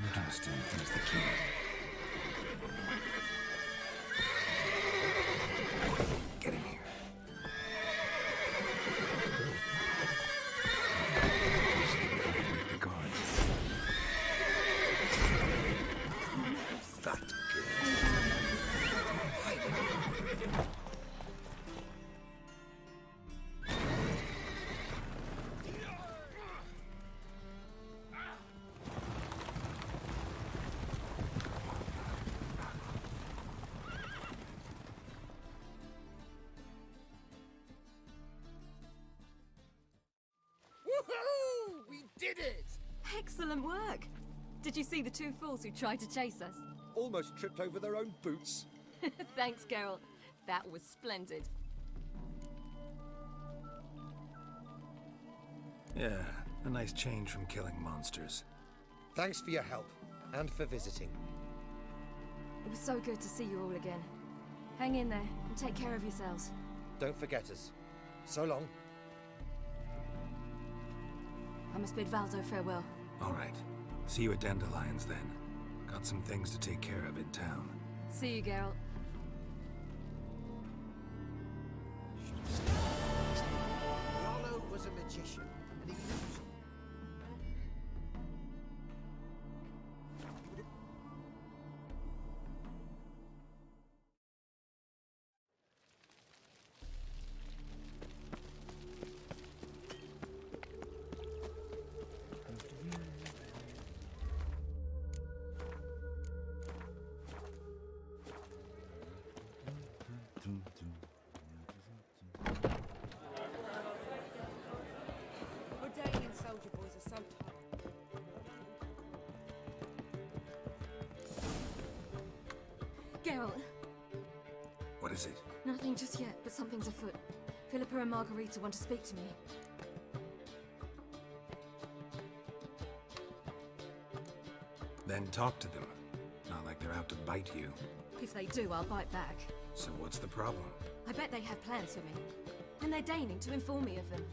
Interesting. Here's the key. Get in here. The guards. That Woohoo! We did it! Excellent work! Did you see the two fools who tried to chase us? Almost tripped over their own boots. Thanks, Geralt. That was splendid. Yeah, a nice change from killing monsters. Thanks for your help, and for visiting. It was so good to see you all again. Hang in there, and take care of yourselves. Don't forget us. So long. I must bid Valdo farewell. All right. See you at Dandelions, then. Got some things to take care of in town. See you, Geralt. Yolo was a magician, and he used Ordanian soldier boys are so tough. Geralt! What is it? Nothing just yet, but something's afoot. Philippa and Margarita want to speak to me. Then talk to them. Not like they're out to bite you. If they do, I'll bite back. So what's the problem? I bet they have plans for me. And they're deigning to inform me of them.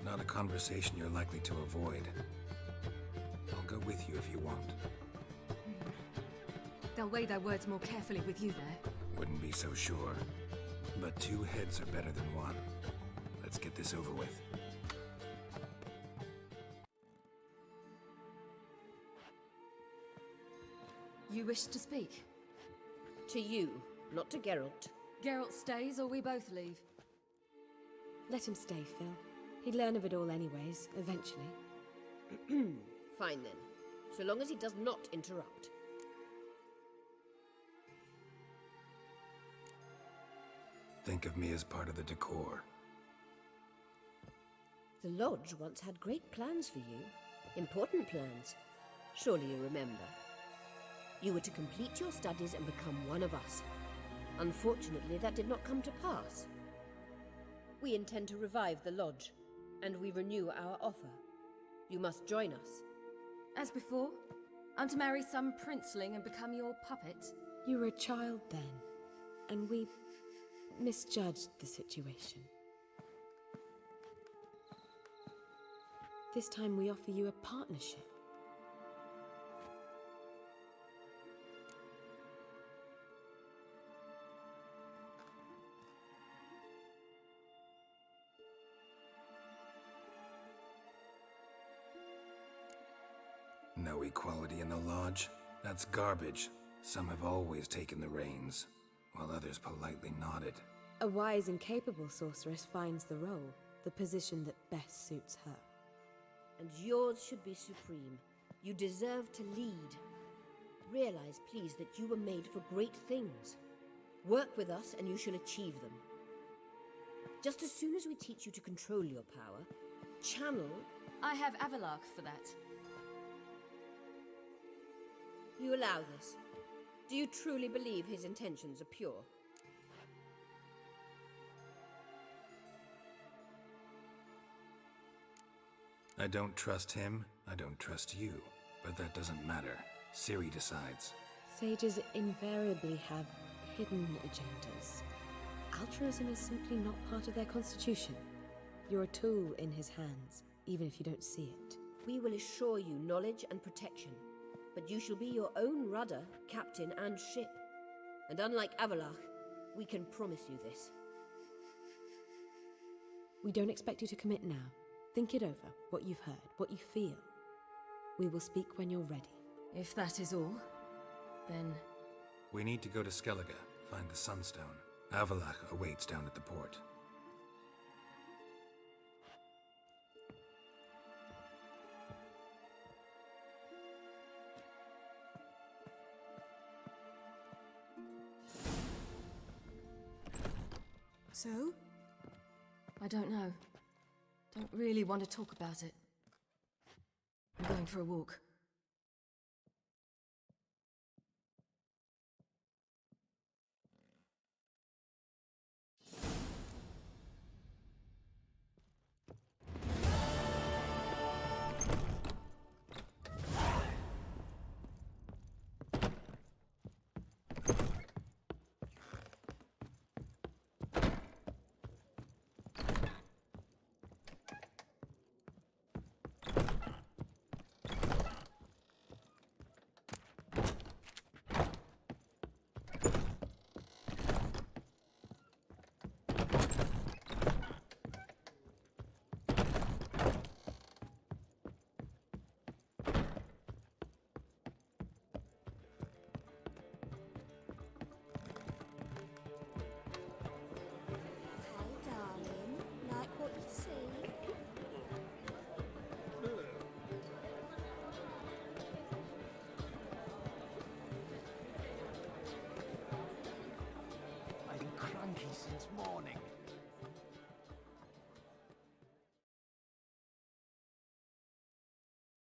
Not a conversation you're likely to avoid. I'll go with you if you want. They'll weigh their words more carefully with you there. Wouldn't be so sure. But two heads are better than one. Let's get this over with. You wish to speak? To you, not to Geralt. Geralt stays or we both leave? Let him stay, Phil. He'd learn of it all anyways, eventually. Fine then, so long as he does not interrupt. Think of me as part of the decor. The Lodge once had great plans for you. Important plans. Surely you remember. You were to complete your studies and become one of us. Unfortunately, that did not come to pass. We intend to revive the Lodge, and we renew our offer. You must join us. As before? I'm to marry some princeling and become your puppet? You were a child then, and we misjudged the situation. This time we offer you a partnership. No equality in the Lodge? That's garbage. Some have always taken the reins, while others politely nodded. A wise and capable sorceress finds the role, the position that best suits her. And yours should be supreme. You deserve to lead. Realize, please, that you were made for great things. Work with us and you shall achieve them. Just as soon as we teach you to control your power, channel... I have Avalark for that. You allow this? Do you truly believe his intentions are pure? I don't trust him, I don't trust you. But that doesn't matter. Ciri decides. Sages invariably have hidden agendas. Altruism is simply not part of their constitution. You're a tool in his hands, even if you don't see it. We will assure you knowledge and protection, but you shall be your own rudder, captain, and ship. And unlike Avalach, we can promise you this. We don't expect you to commit now. Think it over, what you've heard, what you feel. We will speak when you're ready. If that is all, then... We need to go to Skellige, find the Sunstone. Avalach awaits down at the port. So? I don't know. Don't really want to talk about it. I'm going for a walk.